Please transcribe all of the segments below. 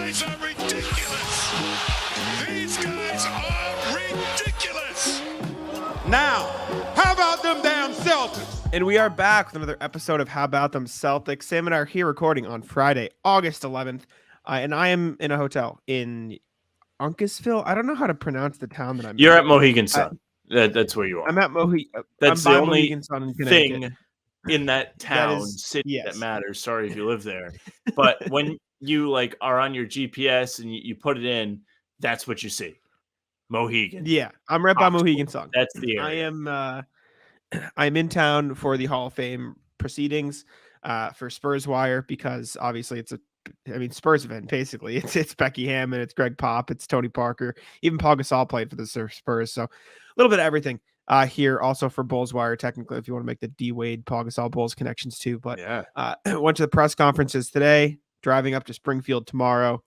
guys are ridiculous. These guys are ridiculous. Now, how about them damn Celtics? And we are back with another episode of How About Them Celtics. Sam and I are here recording on Friday, August 11th, and I am in a hotel in Uncasville. I don't know how to pronounce the town that I'm You're in. at Mohegan Sun. That's where you are. I'm at That's the only Mohegan Sun in Connecticut. thing in that town, city that matters. Sorry if you live there. But when you are on your GPS and you put it in, that's what you see. Mohegan. Yeah, I'm right by Mohegan Sun. That's the area. I'm in town for the Hall of Fame proceedings for Spurs Wire, because obviously it's Spurs event, basically. It's Becky Hammond, it's Greg Pop, it's Tony Parker, even Paul Gasol played for the Spurs. So a little bit of everything here, also for Bulls Wire, technically, if you want to make the D-Wade, Paul Gasol, Bulls connections too. But went to the press conferences today, driving up to Springfield tomorrow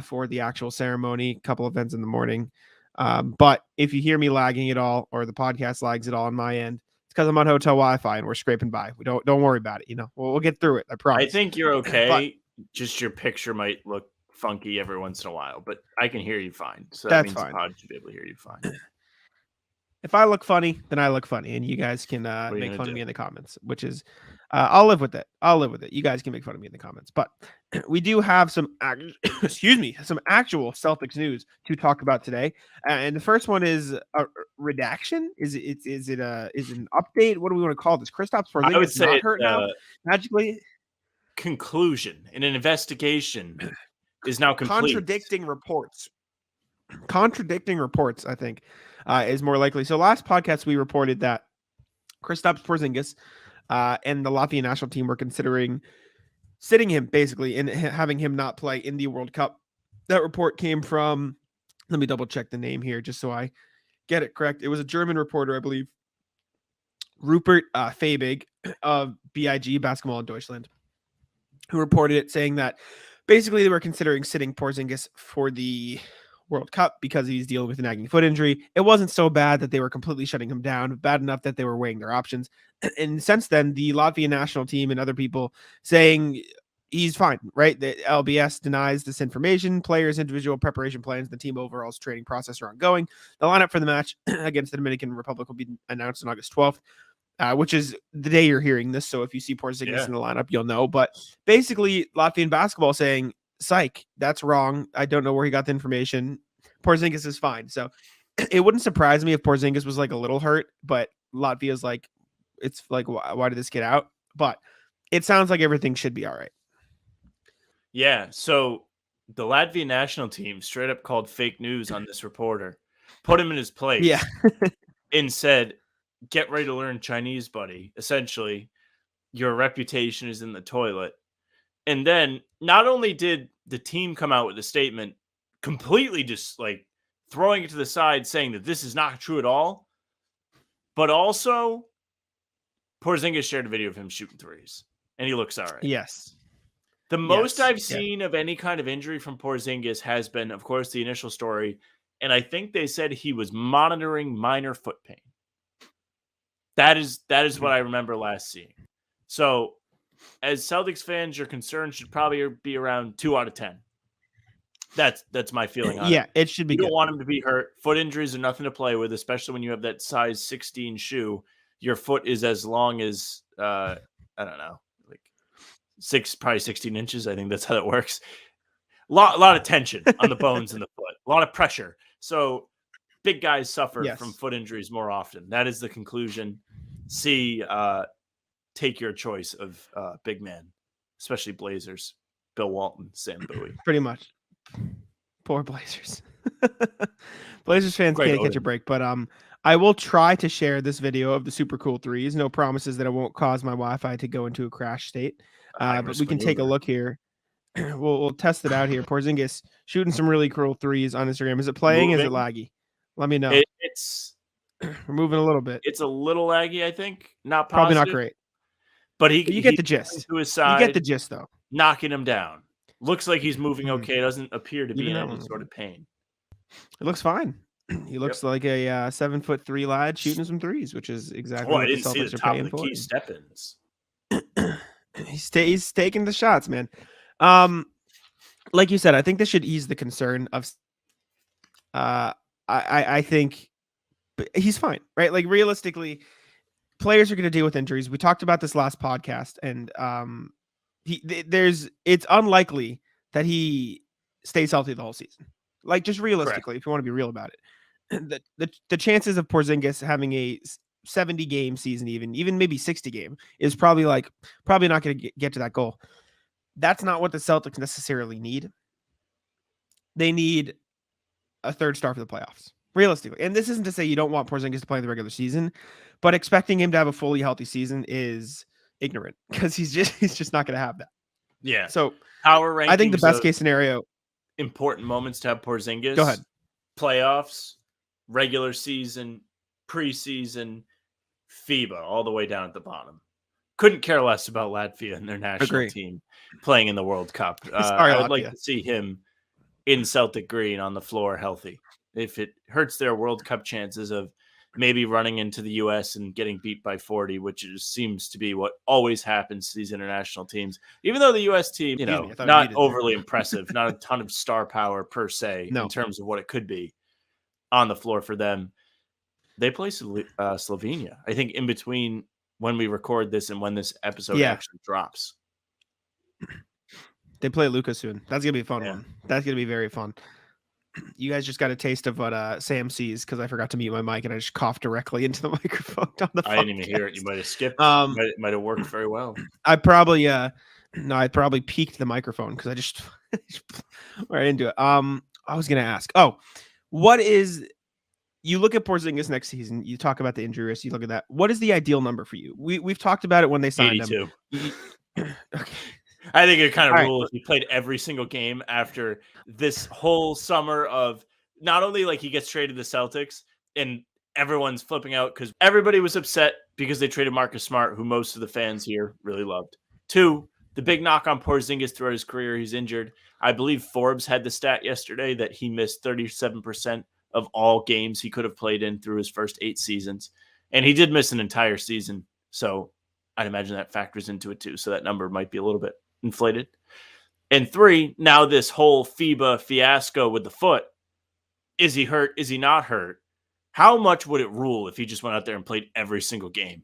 for the actual ceremony, a couple events in the morning. But if you hear me lagging at all, or the podcast lags at all on my end, it's because I'm on hotel Wi-Fi and we're scraping by. We don't worry about it. We'll get through it. I promise. I think you're okay. Just your picture might look funky every once in a while, but I can hear you fine. So that means fine. The pod should be able to hear you fine. If I look funny, then I look funny, and you guys can make fun of me in the comments, which is I'll live with it. You guys can make fun of me in the comments, but we do have some some actual Celtics news to talk about today. And the first one is a redaction. Is it an update? What do we want to call this? Kristaps Porzingis, I would say not hurt now magically. Conclusion in an investigation is now complete. Contradicting reports, I think, is more likely. So last podcast we reported that Kristaps Porzingis and the Latvian national team were considering sitting him, basically, and having him not play in the World Cup. That report came from, let me double check the name here just so I get it correct. It was a German reporter, I believe, Rupert Fabig of BIG, Basketball in Deutschland, who reported it, saying that basically they were considering sitting Porzingis for the World Cup because he's dealing with a nagging foot injury. It wasn't so bad that they were completely shutting him down, bad enough that they were weighing their options. And since then, the Latvian national team and other people saying he's fine, right? The LBS denies this information. Players' individual preparation plans, the team overall's training process are ongoing. The lineup for the match against the Dominican Republic will be announced on August 12th. Which is the day you're hearing this. So if you see Porzingis in the lineup, you'll know. But basically, Latvian basketball saying, psych, that's wrong. I don't know where he got the information. Porzingis is fine. So it wouldn't surprise me if Porzingis was a little hurt, but Latvia's it's why did this get out? But it sounds like everything should be all right. Yeah. So the Latvian national team straight up called fake news on this reporter, put him in his place, and said, get ready to learn Chinese, buddy. Essentially, your reputation is in the toilet. And then not only did the team come out with a statement completely just throwing it to the side, saying that this is not true at all, but also Porzingis shared a video of him shooting threes, and he looks all right. Yes. The most I've seen of any kind of injury from Porzingis has been, of course, the initial story, and I think they said he was monitoring minor foot pain. That is what I remember last seeing. So, as Celtics fans, your concern should probably be around 2 out of 10. That's my feeling on it. It should be. You don't want him to be hurt. Foot injuries are nothing to play with, especially when you have that size 16 shoe. Your foot is as long as I don't know, probably 16 inches. I think that's how that works. A lot of tension on the bones in the foot. A lot of pressure. So big guys suffer from foot injuries more often. That is the conclusion. Take your choice of big man, especially Blazers, Bill Walton, Sam Bowie. Pretty much. Poor Blazers. Blazers fans can't catch a break, but I will try to share this video of the super cool threes. No promises that it won't cause my Wi-Fi to go into a crash state. But we can take a look here. We'll test it out here. Porzingis shooting some really cool threes on Instagram. Is it playing? Is it laggy? Let me know. We're moving a little bit. It's a little laggy, I think. Not positive, probably not great. But you get the gist. To his side, you get the gist, though. Knocking him down. Looks like he's moving okay. Doesn't appear to be in any sort of pain. It looks fine. He looks like a 7'3" lad shooting some threes, which is exactly what the Celtics are paying for. Key step-ins. He's taking the shots, man. like you said, I think this should ease the concern of. I think he's fine, right? Like realistically, players are going to deal with injuries. We talked about this last podcast, and it's unlikely that he stays healthy the whole season. Like just realistically, Correct. if you want to be real about it, the chances of Porzingis having a 70 game season, even maybe 60 game, is probably not going to get to that goal. That's not what the Celtics necessarily need. They need a third star for the playoffs, realistically. And this isn't to say you don't want Porzingis to play in the regular season, but expecting him to have a fully healthy season is ignorant because he's just not going to have that. Yeah. So power rankings. I think the best case scenario. Important moments to have Porzingis. Go ahead. Playoffs, regular season, preseason, FIBA, all the way down at the bottom. Couldn't care less about Latvia and their national team playing in the World Cup. I would like to see him in Celtic green on the floor healthy. If it hurts their World Cup chances of maybe running into the U.S. and getting beat by 40, which seems to be what always happens to these international teams. Even though the U.S. team, not overly impressive, not a ton of star power per se in terms of what it could be on the floor for them. They play Slovenia, I think, in between when we record this and when this episode actually drops. They play Luka soon. That's going to be a fun one. That's going to be very fun. You guys just got a taste of what Sam sees because I forgot to mute my mic and I just coughed directly into the microphone on the podcast. I didn't even hear it. You might have skipped. Might have worked very well. I probably peaked the microphone because I just right into it. I was gonna ask. Oh, what is you look at Porzingis next season? You talk about the injury risk. You look at that. What is the ideal number for you? We've talked about it when they signed 82. him. Okay. I think it kind of rule if he played every single game after this whole summer of not only like he gets traded to the Celtics and everyone's flipping out because everybody was upset because they traded Marcus Smart, who most of the fans here really loved. 2, the big knock on Porzingis throughout his career, he's injured. I believe Forbes had the stat yesterday that he missed 37% of all games he could have played in through his first 8 seasons. And he did miss an entire season. So I'd imagine that factors into it too. So that number might be a little bit inflated. And 3, now this whole FIBA fiasco with the foot. Is he hurt? Is he not hurt? How much would it rule if he just went out there and played every single game?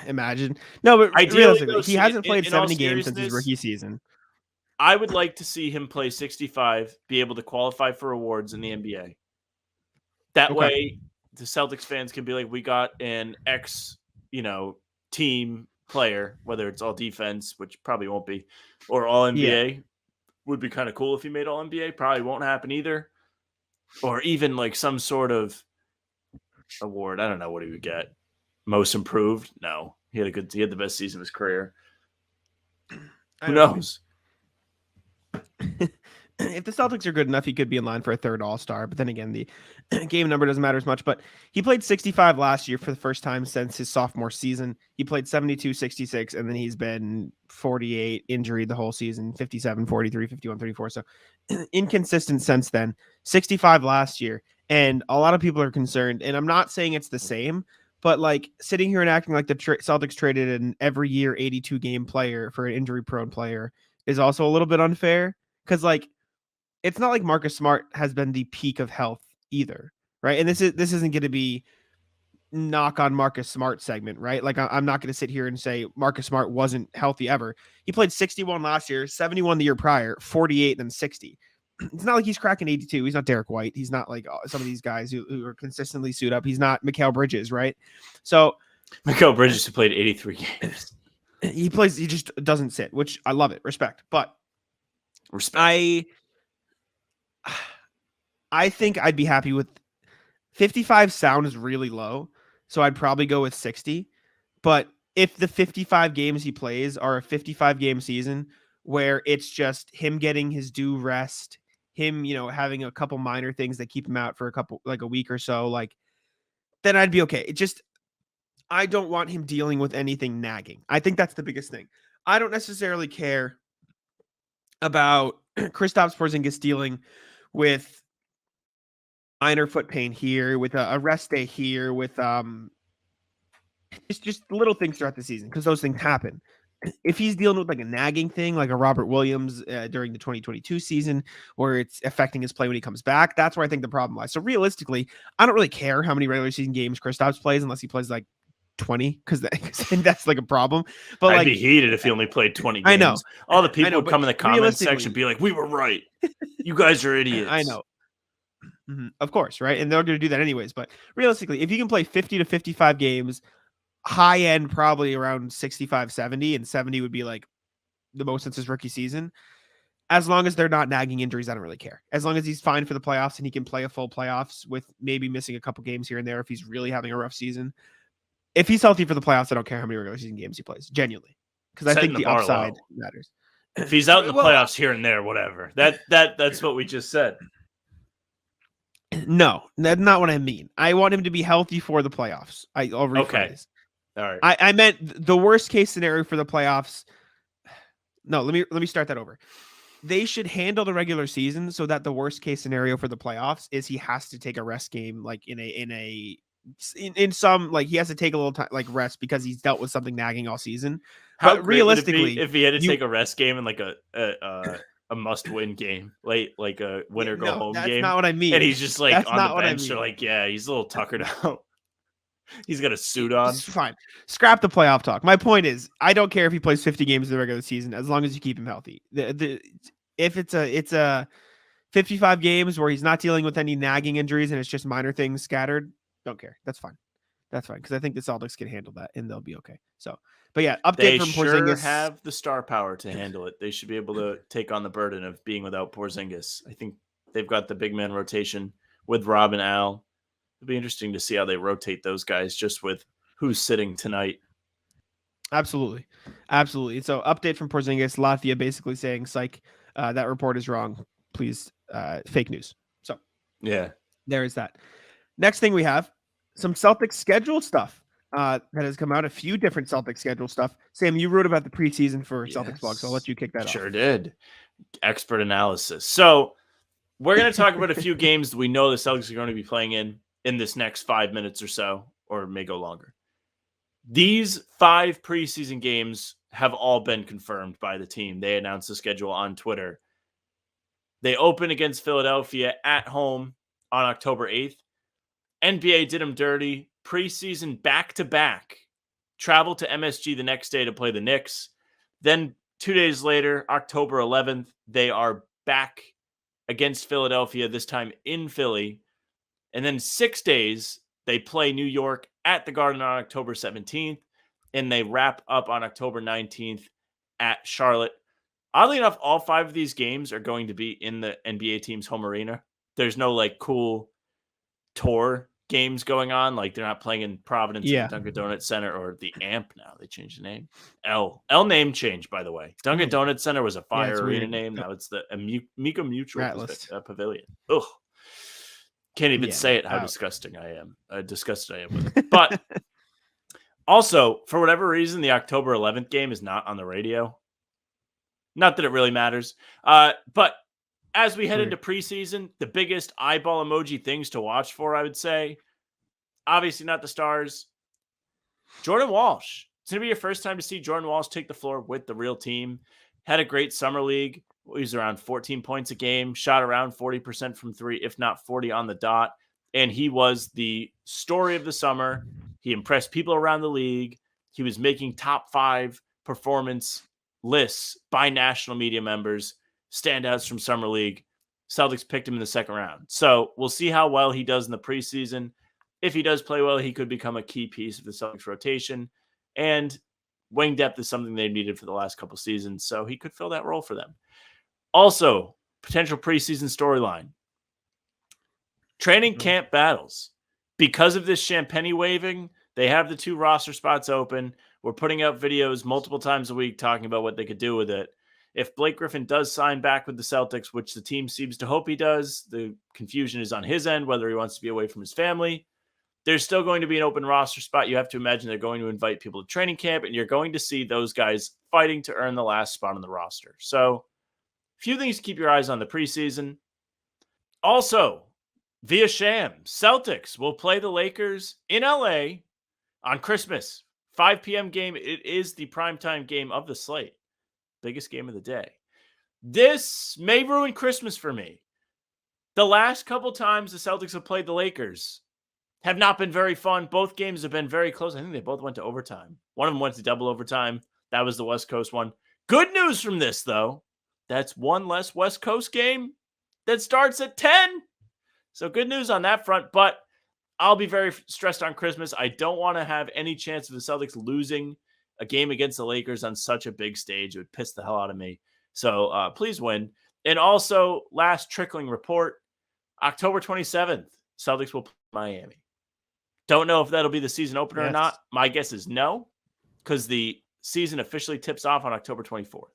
Imagine. No, but realistically, he hasn't played 70 games since his rookie season. I would like to see him play 65, be able to qualify for awards in the NBA. That way, the Celtics fans can be like, we got an team player, whether it's all defense, which probably won't be, or all NBA. Would be kind of cool if he made all NBA. Probably won't happen either. Or even like some sort of award. I don't know what he would get. Most improved? No. He had the best season of his career. Who knows? If the Celtics are good enough, he could be in line for a third All-Star. But then again, the game number doesn't matter as much. But he played 65 last year for the first time since his sophomore season. He played 72, 66, and then he's been 48 injured the whole season, 57, 43, 51, 34. So inconsistent since then. 65 last year. And a lot of people are concerned. And I'm not saying it's the same, but like sitting here and acting like the Celtics traded an every year 82 game player for an injury prone player is also a little bit unfair. Because like, it's not like Marcus Smart has been the peak of health either, right? And this isn't going to be knock on Marcus Smart segment, right? Like I'm not going to sit here and say Marcus Smart wasn't healthy ever. He played 61 last year, 71 the year prior, 48, then 60. It's not like he's cracking 82. He's not Derek White. He's not like some of these guys who are consistently suit up. He's not Mikal Bridges, right? So Mikal Bridges who played 83 games. He just doesn't sit, which I love it. Respect. But I think I'd be happy with 55 sounds really low. So I'd probably go with 60. But if the 55 games he plays are a 55 game season where it's just him getting his due rest, him, having a couple minor things that keep him out for a week or so, like then I'd be okay. I don't want him dealing with anything nagging. I think that's the biggest thing. I don't necessarily care about Kristaps Porzingis dealing with minor foot pain here, with a rest day here, with it's just little things throughout the season because those things happen. if he's dealing with like a nagging thing, like a Robert Williams during the 2022 season, where it's affecting his play when he comes back, that's where I think the problem lies. So realistically, I don't really care how many regular season games Kristaps plays unless he plays like 20, because that's like a problem. But I'd like, be heated if he only played 20 games. I know. All the people would but come in the comments section be like, we were right. You guys are idiots. I know. Of course, right? And they're going to do that anyways. But realistically, if you can play 50 to 55 games, high end probably around 65, 70, and 70 would be like the most since his rookie season. As long as they're not nagging injuries, I don't really care. As long as he's fine for the playoffs and he can play a full playoffs with maybe missing a couple games here and there if he's really having a rough season. If he's healthy for the playoffs, I don't care how many regular season games he plays, genuinely. Because I think the upside matters. If he's out in the playoffs here and there, whatever. That's what we just said. No, that's not what I mean. I want him to be healthy for the playoffs. I'll rephrase. Okay. All right. I meant the worst case scenario for the playoffs. No, let me start that over. They should handle the regular season so that the worst case scenario for the playoffs is he has to take a rest game, like in some, like he has to take a little time, like rest because he's dealt with something nagging all season. How realistically, if he had to take a rest game in like a must-win game, like a winner-go-home game. That's not what I mean. And he's just like on the bench, or like, yeah, he's a little tuckered out. He's got a suit on. It's fine. Scrap the playoff talk. My point is, I don't care if he plays 50 games in the regular season as long as you keep him healthy. If it's a 55 games where he's not dealing with any nagging injuries and it's just minor things scattered, don't care. That's fine. That's fine because I think the Celtics can handle that and they'll be okay. So, but yeah, update from Porzingis. They sure have the star power to handle it. They should be able to take on the burden of being without Porzingis. I think they've got the big man rotation with Rob and Al. It'll be interesting to see how they rotate those guys just with who's sitting tonight. Absolutely. So update from Porzingis, Latvia basically saying, psych, that report is wrong. Please, fake news. So yeah, there is that. Next thing we have some Celtics schedule stuff that has come out. A few different Celtics schedule stuff. Sam, you wrote about the preseason for Celtics blog, so I'll let you kick that off. Sure did. Expert analysis. So we're going to talk about a few games that we know the Celtics are going to be playing in this next 5 minutes or so, or may go longer. These 5 preseason games have all been confirmed by the team. They announced the schedule on Twitter. They open against Philadelphia at home on October 8th. NBA did them dirty. Preseason back-to-back. Travel to MSG the next day to play the Knicks. Then 2 days later, October 11th, they are back against Philadelphia, this time in Philly. And then 6 days, they play New York at the Garden on October 17th, and they wrap up on October 19th at Charlotte. Oddly enough, all 5 of these games are going to be in the NBA team's home arena. There's no like cool tour games going on. Like they're not playing in Providence at the Dunkin' Donuts Center or the AMP now. They changed the name. L name change, by the way. Dunkin' Donuts Center was a fire arena name. Now it's the Amica Mutual Pavilion. Ugh. Can't even say it how disgusted I am with it. But also, for whatever reason, the October 11th game is not on the radio. Not that it really matters. But as we head into preseason, the biggest eyeball emoji things to watch for, I would say, obviously not the stars. Jordan Walsh. It's going to be your first time to see Jordan Walsh take the floor with the real team. Had a great summer league. He was around 14 points a game, shot around 40% from 3, if not 40 on the dot. And he was the story of the summer. He impressed people around the league. He was making top 5 performance lists by national media members, standouts from summer league. Celtics picked him in the second round. So we'll see how well he does in the preseason. If he does play well, he could become a key piece of the Celtics rotation. And wing depth is something they needed for the last couple seasons. So he could fill that role for them. Also, potential preseason storyline. Training camp battles. Because of this Champagnie waiving, they have the 2 roster spots open. We're putting out videos multiple times a week talking about what they could do with it. If Blake Griffin does sign back with the Celtics, which the team seems to hope he does, the confusion is on his end, whether he wants to be away from his family. There's still going to be an open roster spot. You have to imagine they're going to invite people to training camp, and you're going to see those guys fighting to earn the last spot on the roster. So, a few things to keep your eyes on the preseason. Also, via Sham, Celtics will play the Lakers in LA on Christmas 5 p.m. game. It is the primetime game of the slate. Biggest game of the day. This may ruin Christmas for me. The last couple times the Celtics have played the Lakers have not been very fun. Both games have been very close. I think they both went to overtime. One of them went to double overtime. That was the West Coast one. Good news from this, though. That's one less West Coast game that starts at 10. So good news on that front, but I'll be very stressed on Christmas. I don't want to have any chance of the Celtics losing a game against the Lakers on such a big stage. It would piss the hell out of me. So please win. And also, last trickling report, October 27th, Celtics will play Miami. Don't know if that'll be the season opener or not. My guess is no, because the season officially tips off on October 24th.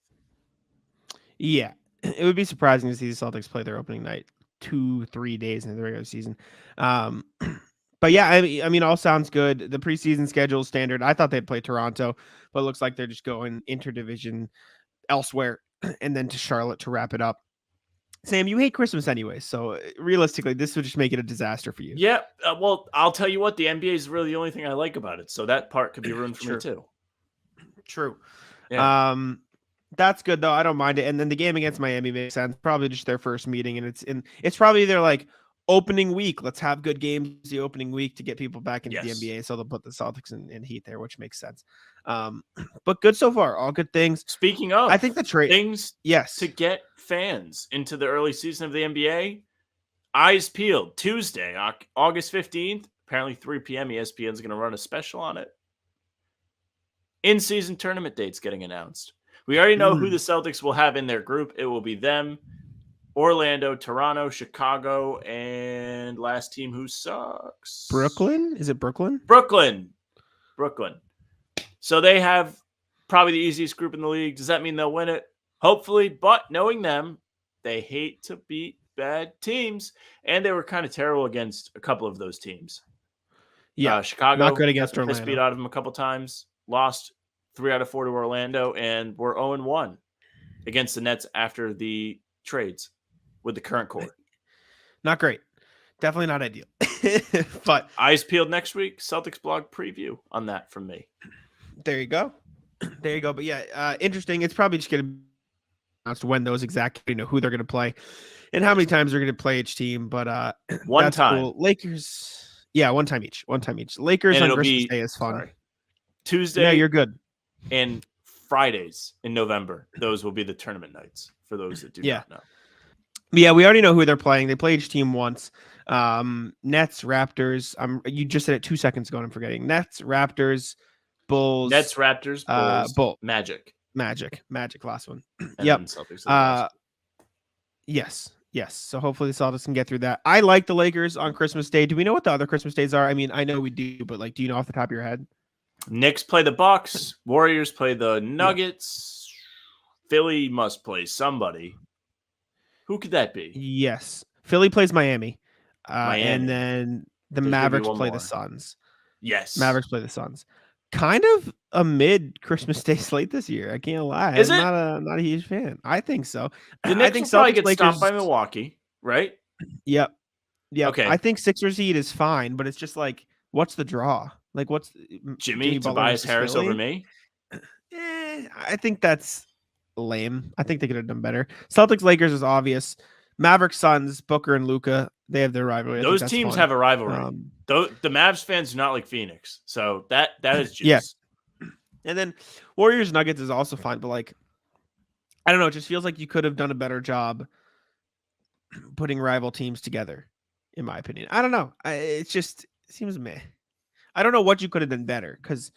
Yeah, it would be surprising to see the Celtics play their opening night 2-3 days into the regular season. But yeah, I mean, all sounds good. The preseason schedule is standard. I thought they'd play Toronto, but it looks like they're just going interdivision elsewhere and then to Charlotte to wrap it up. Sam, you hate Christmas anyway, so realistically, this would just make it a disaster for you. Yeah, well, I'll tell you what, the NBA is really the only thing I like about it, so that part could be ruined for me too. True. Yeah. That's good though. I don't mind it. And then the game against Miami makes sense. Probably just their first meeting, and it's probably their like opening week. Let's have good games the opening week to get people back into the NBA. So they'll put the Celtics in Heat there, which makes sense. But good so far. All good things. Speaking of, I think the trade things to get fans into the early season of the NBA. Eyes peeled Tuesday, August 15th. Apparently 3 p.m. ESPN is going to run a special on it. In-season tournament dates getting announced. We already know who the Celtics will have in their group. It will be them, Orlando, Toronto, Chicago, and last team who sucks. Brooklyn? Is it Brooklyn? Brooklyn. So they have probably the easiest group in the league. Does that mean they'll win it? Hopefully, but knowing them, they hate to beat bad teams, and they were kind of terrible against a couple of those teams. Yeah, Chicago, not good against Orlando. Beat out of them a couple times, lost 3 out of 4 to Orlando, and we're 0-1 against the Nets after the trades with the current core. Not great. Definitely not ideal. But eyes peeled next week. Celtics blog preview on that from me. There you go. But yeah, interesting. It's probably just going to be announced when those exactly, who they're going to play and how many times they're going to play each team. But one time. Cool. Lakers. Yeah, one time each. Lakers and on Christmas Day is fun. Tuesday. Yeah, you're good. And Fridays in November. Those will be the tournament nights for those that do not know. Yeah, we already know who they're playing. They play each team once. Nets, Raptors. You just said it 2 seconds ago and I'm forgetting. Nets, Raptors, Bulls. Nets, Raptors, Bulls, Magic. Last one. Yep. Yes. So hopefully the Celtics can get through that. I like the Lakers on Christmas Day. Do we know what the other Christmas days are? I mean, I know we do, but do you know off the top of your head? Knicks play the Bucks. Warriors play the Nuggets. Philly must play somebody. Who could that be? Yes. Philly plays Miami. And then the Mavericks play the Suns. Yes. Mavericks play the Suns. Kind of a mid-Christmas Day slate this year. I can't lie. Is I'm not a huge fan. I think so. The Knicks will probably get stopped by Milwaukee, right? Yep. Okay. I think Sixers Heat is fine, but it's just what's the draw? What's Jimmy Tobias Harris over me? I think that's lame. I think they could have done better. Celtics Lakers is obvious. Mavericks Suns, Booker and Luka, they have their rivalry. Those teams have a rivalry. The Mavs fans do not like Phoenix, so that is juice. Yeah. And then Warriors Nuggets is also fine, but I don't know. It just feels like you could have done a better job putting rival teams together, in my opinion. I don't know. It seems meh. I don't know what you could have done better because,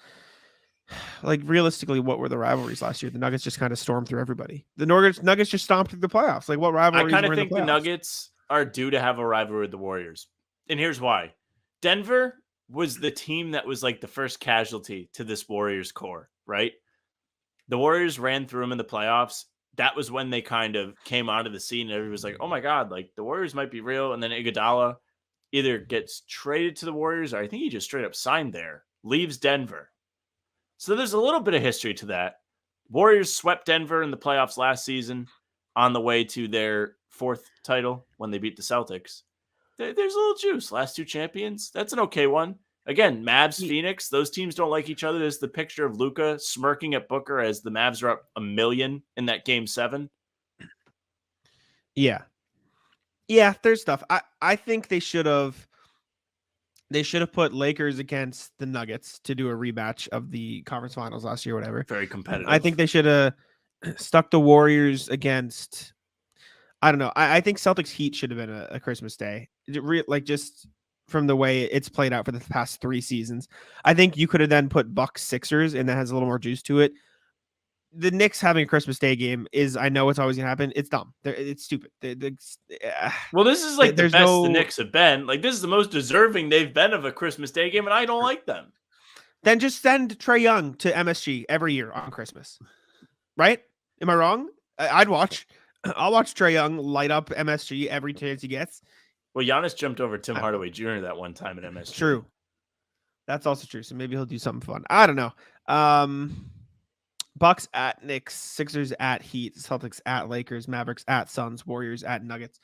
realistically, what were the rivalries last year? The Nuggets just kind of stormed through everybody. The Nuggets just stomped through the playoffs. What rivalries? I kind of think the Nuggets are due to have a rivalry with the Warriors, and here's why: Denver was the team that was the first casualty to this Warriors core, right? The Warriors ran through them in the playoffs. That was when they kind of came onto the scene, and everybody was like, "Oh my god, the Warriors might be real." And then Iguodala either gets traded to the Warriors, or I think he just straight up signed there, leaves Denver. So there's a little bit of history to that. Warriors swept Denver in the playoffs last season on the way to their 4th title when they beat the Celtics. There's a little juice. Last 2 champions. That's an okay one. Again, Mavs, Phoenix, those teams don't like each other. There's the picture of Luka smirking at Booker as the Mavs are up 1 million in that game 7. Yeah. Yeah, there's stuff. I think they should have put Lakers against the Nuggets to do a rematch of the conference finals last year, whatever. Very competitive. I think they should have stuck the Warriors against, I don't know. I think Celtics Heat should have been a Christmas Day. Just from the way it's played out for the past 3 seasons. I think you could have then put Bucks Sixers, and that has a little more juice to it. The Knicks having a Christmas Day game is, I know it's always gonna happen. It's dumb. It's stupid. Well, this is like the best the Knicks have been. Like, this is the most deserving they've been of a Christmas Day game, and I don't like them. Then just send Trae Young to MSG every year on Christmas, right? Am I wrong? I'd watch. I'll watch Trae Young light up MSG every chance he gets. Well, Giannis jumped over Tim Hardaway Jr. that one time at MSG. True. That's also true. So maybe he'll do something fun. I don't know. Bucks at Knicks, Sixers at Heat, Celtics at Lakers, Mavericks at Suns, Warriors at Nuggets.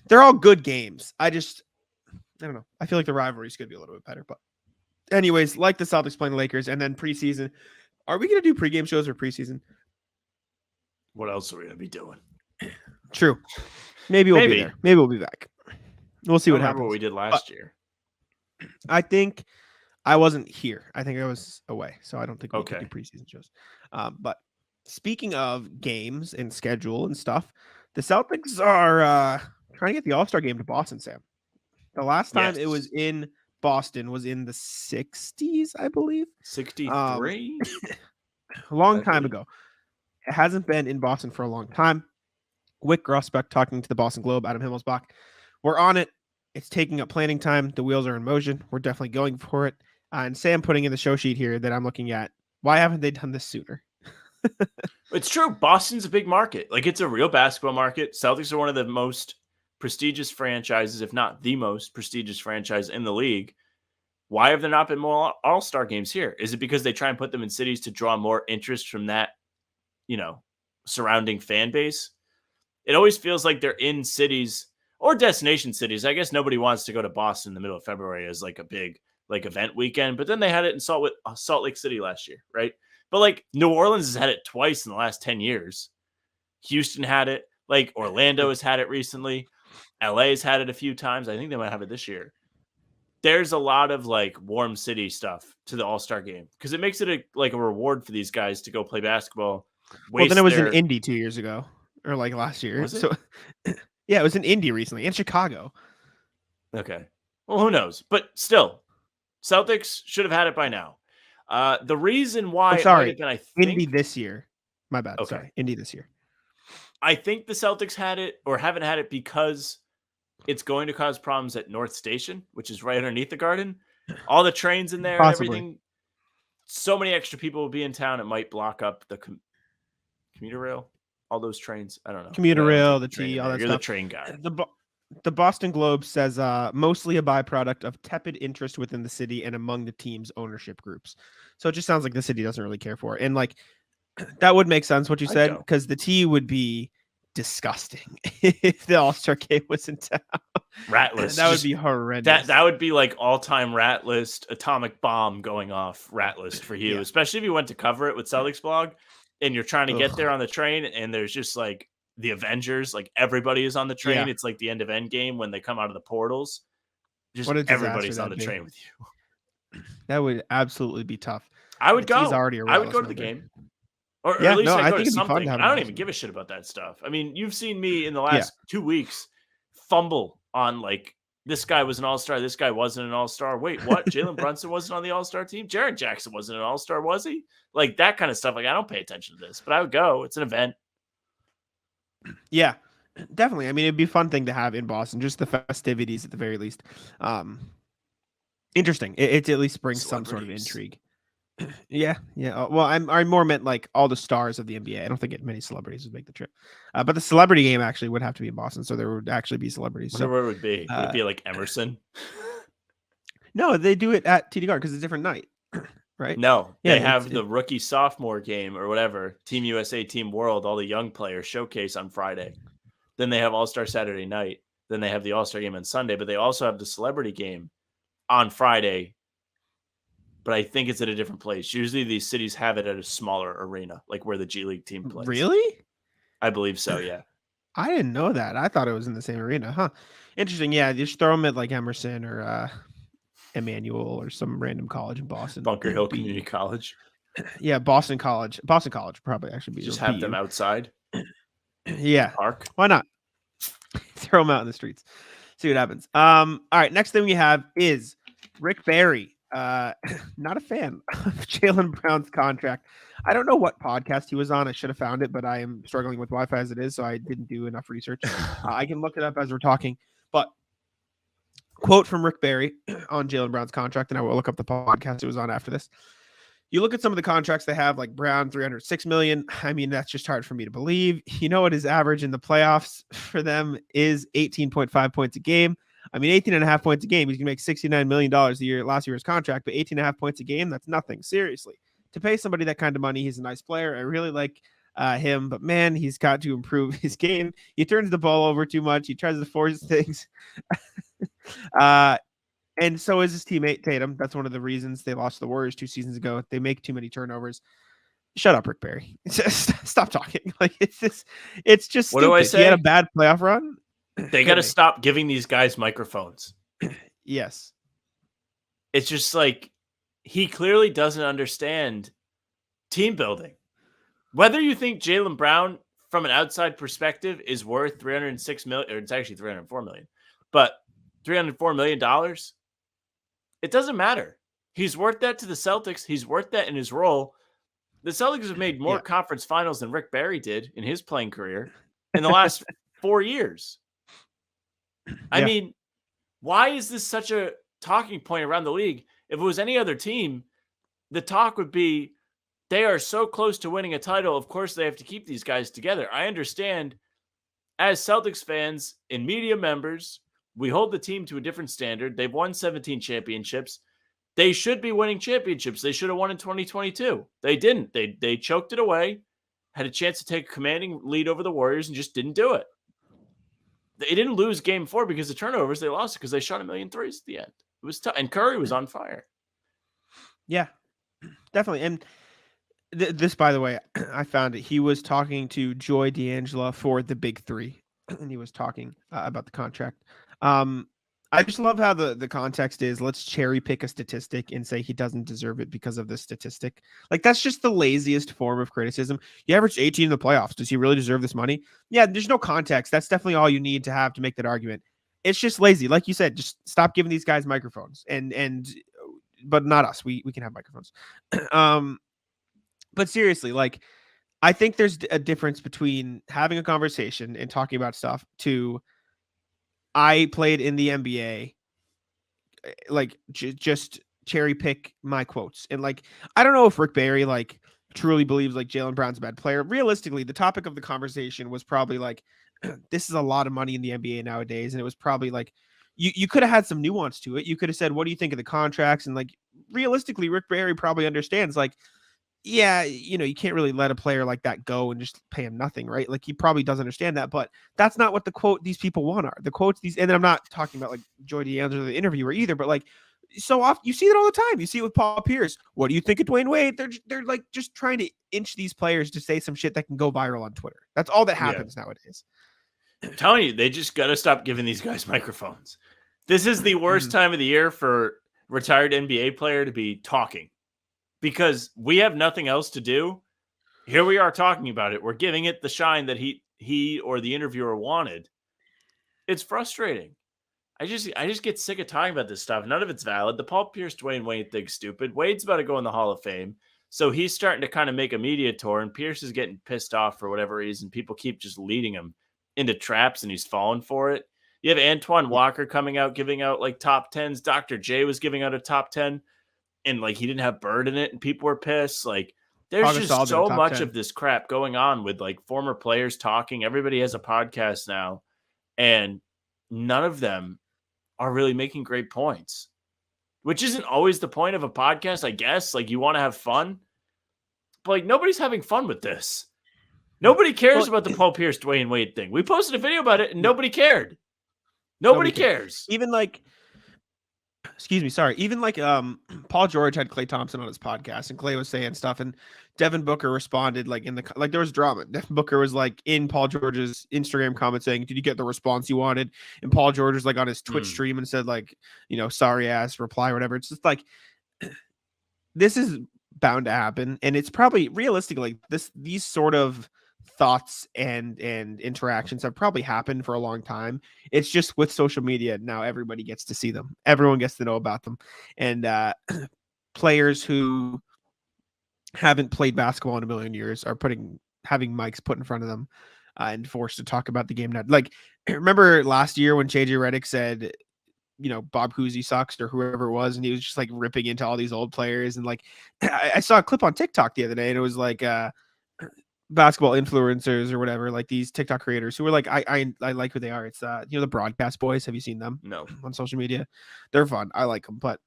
They're all good games. I don't know. I feel like the rivalry's going to be a little bit better. But anyways, like the Celtics playing the Lakers, and then preseason. Are we going to do pregame shows or preseason? What else are we going to be doing? True. Maybe we'll be there. Maybe we'll be back. We'll see what happens. What we did last year. I think I wasn't here. I think I was away, so I don't think we could do preseason shows. But speaking of games and schedule and stuff, the Celtics are trying to get the All-Star game to Boston, Sam. The last time it was in Boston was in the 60s, I believe. 63? A long time ago. It hasn't been in Boston for a long time. Wick Grosbeck talking to the Boston Globe, Adam Himmelsbach. We're on it. It's taking up planning time. The wheels are in motion. We're definitely going for it. And Sam putting in the show sheet here that I'm looking at. Why haven't they done this sooner? It's true. Boston's a big market. Like, it's a real basketball market. Celtics are one of the most prestigious franchises, if not the most prestigious franchise in the league. Why have there not been more All-Star games here? Is it because they try and put them in cities to draw more interest from that, surrounding fan base? It always feels like they're in cities or destination cities. I guess nobody wants to go to Boston in the middle of February as like a big event weekend, but then they had it in Salt Lake City last year, right? But like New Orleans has had it twice in the last 10 years. Houston had it, like Orlando has had it recently. LA has had it a few times. I think they might have it this year. There's a lot of like warm city stuff to the All-Star game because it makes it a reward for these guys to go play basketball. Well, then it was in Indy 2 years ago. Or like last year. Was it? So yeah, it was in Indy recently and Chicago. Okay. Well, who knows? But still, Celtics should have had it by now. The reason why it might have been, I think, Indy this year. My bad. Okay. Sorry. Indy this year. I think the Celtics had it or haven't had it because it's going to cause problems at North Station, which is right underneath the Garden. All the trains in there, Possibly. everything. So many extra people will be in town. It might block up the commuter rail. All those trains. I don't know. Commuter rail, the T, all that You're stuff. the train guy. The Boston Globe says mostly a byproduct of tepid interest within the city and among the team's ownership groups. So it just sounds like the city doesn't really care for it. And like that would make sense what you said, because the T would be disgusting if the All-Star game was in town. Rat list. That would be horrendous. That would be like all-time rat list, atomic bomb going off rat list for you, especially if you went to cover it with Celtics blog and you're trying to get there on the train and there's just like the Avengers, like everybody is on the train. Yeah. It's like the end of Endgame when they come out of the portals. Just everybody's on the train with you. That would absolutely be tough. I would go. I would go to the game. Or at least I go to something. I don't even give a shit about that stuff. I mean, you've seen me in the last 2 weeks fumble on like, this guy was an all-star. This guy wasn't an all-star. Wait, what? Jalen Brunson wasn't on the all-star team? Jaren Jackson wasn't an all-star, was he? Like that kind of stuff. Like I don't pay attention to this, but I would go. It's an event. Yeah, definitely. I mean, it'd be a fun thing to have in Boston, just the festivities at the very least. Interesting. It at least brings some sort of intrigue. Yeah. Well, I more meant like all the stars of the NBA. I don't think many celebrities would make the trip. But the celebrity game actually would have to be in Boston, so there would actually be celebrities. So where it would be? Would it be like Emerson? No, they do it at TD Garden because it's a different night, right? No, they have the rookie sophomore game or whatever, Team USA, Team World, all the young players showcase on Friday. Then they have All-Star Saturday night. Then they have the All-Star game on Sunday, but they also have the celebrity game on Friday, but I think it's at a different place. Usually these cities have it at a smaller arena, like where the G League team plays. Really? I believe so, yeah. I didn't know that. I thought it was in the same arena. Huh. Interesting. Yeah, just throw them at like Emerson or Emmanuel or some random college in Boston. Bunker Hill Community College. Yeah, Boston College. Boston College probably actually be. Just have them outside. Yeah. Park. Why not? Throw them out in the streets. See what happens. All right. Next thing we have is Rick Barry. Not a fan of Jaylen Brown's contract. I don't know what podcast he was on. I should have found it, but I am struggling with Wi-Fi as it is, so I didn't do enough research. I can look it up as we're talking. But quote from Rick Barry on Jaylen Brown's contract, and I will look up the podcast it was on after this. You look at some of the contracts they have, like Brown, $306 million. I mean, that's just hard for me to believe. You know what his average in the playoffs for them is 18.5 points a game. I mean, 18.5 points a game. He's going to make $69 million a year, last year's contract, but 18.5 points a game, that's nothing. Seriously. To pay somebody that kind of money, he's a nice player. I really like him, but man, he's got to improve his game. He turns the ball over too much. He tries to force things. And so is his teammate Tatum. That's one of the reasons they lost the Warriors 2 seasons ago. They make too many turnovers. Shut up, Rick Barry. Stop talking. Like it's just What stupid. do I say? He had a bad playoff run. They got to stop giving these guys microphones. Yes. It's just like he clearly doesn't understand team building. Whether you think Jaylen Brown from an outside perspective is worth $306 million, or it's actually $304 million, but $304 million, it doesn't matter. He's worth that to the Celtics. He's worth that in his role. The Celtics have made more conference finals than Rick Barry did in his playing career in the last 4 years. I mean, why is this such a talking point around the league? If it was any other team, the talk would be they are so close to winning a title. Of course, they have to keep these guys together. I understand as Celtics fans and media members, we hold the team to a different standard. They've won 17 championships. They should be winning championships. They should have won in 2022. They didn't. They choked it away, had a chance to take a commanding lead over the Warriors and just didn't do it. They didn't lose game 4 because of turnovers. They lost it because they shot 1,000,000 threes at the end. It was tough. And Curry was on fire. Yeah, definitely. And this, by the way, I found it. He was talking to Joy D'Angelo for the Big Three, and he was talking about the contract. I just love how the context is, let's cherry pick a statistic and say he doesn't deserve it because of this statistic. Like, that's just the laziest form of criticism. You averaged 18 in the playoffs. Does he really deserve this money? Yeah, there's no context. That's definitely all you need to have to make that argument. It's just lazy. Like you said, just stop giving these guys microphones but not us. We can have microphones. But seriously, like, I think there's a difference between having a conversation and talking about stuff to I played in the NBA, like just cherry pick my quotes. And like, I don't know if Rick Barry like truly believes like Jaylen Brown's a bad player. Realistically, the topic of the conversation was probably like, this is a lot of money in the NBA nowadays. And it was probably like, you could have had some nuance to it. You could have said, what do you think of the contracts? And like, realistically, Rick Barry probably understands like, yeah, you know, you can't really let a player like that go and just pay him nothing, right? Like, he probably does understand that, but that's not what the quote these people want are. The quotes and I'm not talking about like Joy D'Angelo, the interviewer, either, but like, so often you see it all the time. You see it with Paul Pierce. What do you think of Dwayne Wade? They're like just trying to inch these players to say some shit that can go viral on Twitter. That's all that happens nowadays. I'm telling you, they just got to stop giving these guys microphones. This is the worst time of the year for retired NBA player to be talking. Because we have nothing else to do. Here we are talking about it. We're giving it the shine that he or the interviewer wanted. It's frustrating. I just get sick of talking about this stuff. None of it's valid. The Paul Pierce, Dwayne Wade thing's stupid. Wade's about to go in the Hall of Fame. So he's starting to kind of make a media tour, and Pierce is getting pissed off for whatever reason. People keep just leading him into traps, and he's falling for it. You have Antoine Walker coming out, giving out like top 10s. Dr. J was giving out a top 10. And like he didn't have Bird in it, and people were pissed. Like there's just so much of this crap going on with like former players talking. Everybody has a podcast now, and none of them are really making great points, which isn't always the point of a podcast, I guess. Like you want to have fun, but like nobody's having fun with this. Nobody cares about the Paul Pierce, Dwayne Wade thing. We posted a video about it, and nobody cared. Nobody cares. Even like, excuse me, sorry. Even like Paul George had Klay Thompson on his podcast, and Klay was saying stuff, and Devin Booker responded like there was drama. Devin Booker was like in Paul George's Instagram comment saying, "Did you get the response you wanted?" And Paul George was like on his Twitch stream and said like, sorry ass reply or whatever. It's just like this is bound to happen, and it's probably realistically these sort of thoughts and interactions have probably happened for a long time. It's just with social media now, everybody gets to see them, everyone gets to know about them, and players who haven't played basketball in a million years are having mics put in front of them and forced to talk about the game. Now, like, remember last year when JJ Redick said, Bob Cousy sucks or whoever it was, and he was just like ripping into all these old players, and like I saw a clip on TikTok the other day, and it was like basketball influencers or whatever, like these TikTok creators who were like, I like who they are. It's the Broadcast Boys. Have you seen them? No. On social media, they're fun. I like them. But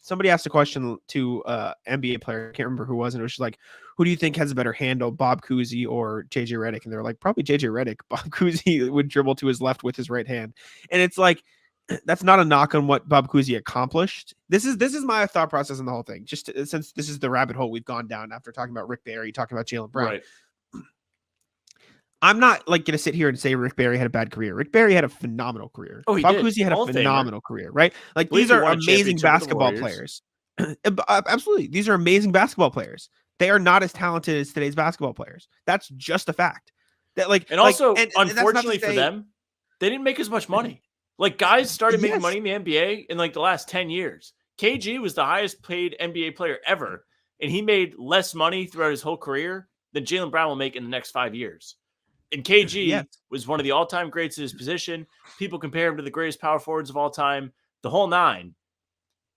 somebody asked a question to NBA player, I can't remember who it was, and it was just like, who do you think has a better handle, Bob Cousy or JJ Redick? And they're like, probably JJ Redick. Bob Cousy would dribble to his left with his right hand, and it's like, that's not a knock on what Bob Cousy accomplished. This is my thought process on the whole thing. Just since this is the rabbit hole we've gone down after talking about Rick Barry, talking about Jaylen Brown. Right. I'm not like going to sit here and say Rick Barry had a bad career. Rick Barry had a phenomenal career. Oh, Bob Cousy had a phenomenal career, right? Like these are amazing basketball players. Absolutely. These are amazing basketball players. They are not as talented as today's basketball players. That's just a fact. That unfortunately for them, they didn't make as much money. Like guys started making money in the NBA in like the last 10 years. KG was the highest paid NBA player ever, and he made less money throughout his whole career than Jaylen Brown will make in the next 5 years. And KG was one of the all-time greats in his position. People compare him to the greatest power forwards of all time, the whole nine.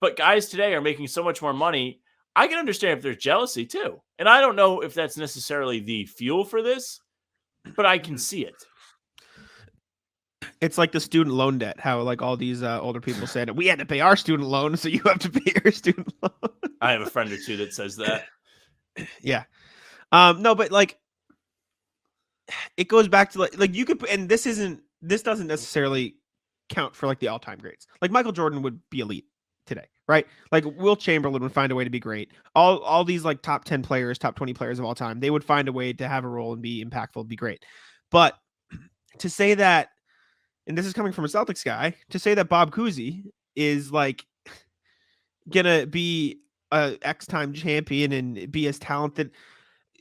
But guys today are making so much more money. I can understand if there's jealousy too. And I don't know if that's necessarily the fuel for this, but I can see it. It's like the student loan debt, how like all these older people said, we had to pay our student loan, so you have to pay your student loan. I have a friend or two that says that. Yeah. No, but like it goes back to like you could, and this doesn't necessarily count for like the all-time greats. Like Michael Jordan would be elite today, right? Like Wilt Chamberlain would find a way to be great. All these like top 10 players, top 20 players of all time, they would find a way to have a role and be impactful, be great. But to say that, and this is coming from a Celtics guy, to say that Bob Cousy is like gonna be a X-time champion and be as talented.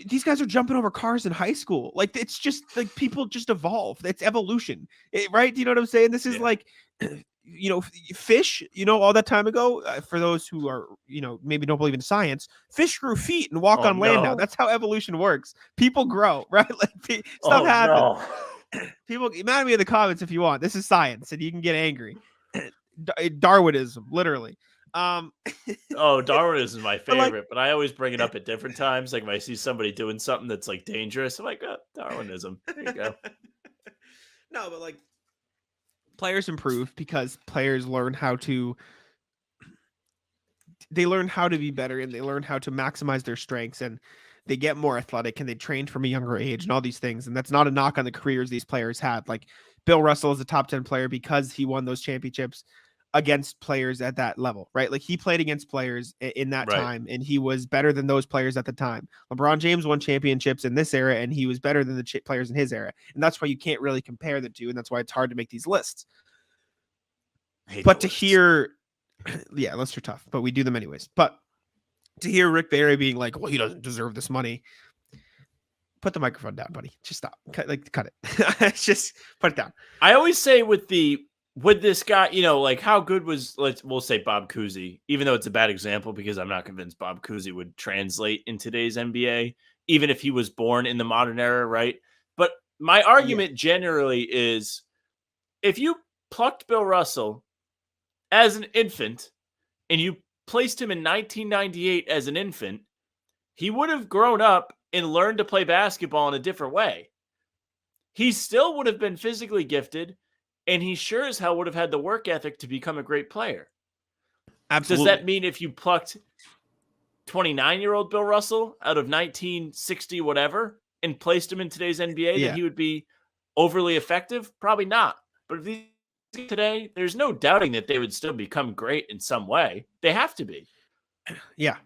These guys are jumping over cars in high school. Like it's just like people just evolve. It's evolution, right? Do you know what I'm saying? This is like, fish. All that time ago. For those who are maybe don't believe in science, fish grew feet and walk on land now. That's how evolution works. People grow, right? Like stuff happens. No. People, mad at me in the comments if you want. This is science, and you can get angry. Darwinism, literally. Darwinism is my favorite, but I always bring it up at different times. Like if I see somebody doing something that's like dangerous, I'm like, Darwinism. There you go. No, but like players improve because players learn how to be better, and they learn how to maximize their strengths, and they get more athletic, and they train from a younger age and all these things. And that's not a knock on the careers these players had. Like Bill Russell is a top 10 player because he won those championships against players at that level, right? Like he played against players in that time, and he was better than those players at the time. LeBron James won championships in this era, and he was better than the players in his era. And that's why you can't really compare the two. And that's why it's hard to make these lists. But to hear, lists are tough, but we do them anyways. But to hear Rick Barry being like, well, he doesn't deserve this money. Put the microphone down, buddy. Just stop. Cut it. Just put it down. I always say with this guy, like how good was, we'll say Bob Cousy, even though it's a bad example because I'm not convinced Bob Cousy would translate in today's NBA, even if he was born in the modern era, right? But my argument generally is if you plucked Bill Russell as an infant and you placed him in 1998 as an infant, he would have grown up and learned to play basketball in a different way. He still would have been physically gifted, and he sure as hell would have had the work ethic to become a great player. Absolutely. Does that mean if you plucked 29-year-old Bill Russell out of 1960 whatever and placed him in today's NBA that he would be overly effective? Probably not. But if these today, there's no doubting that they would still become great in some way. They have to be. Yeah.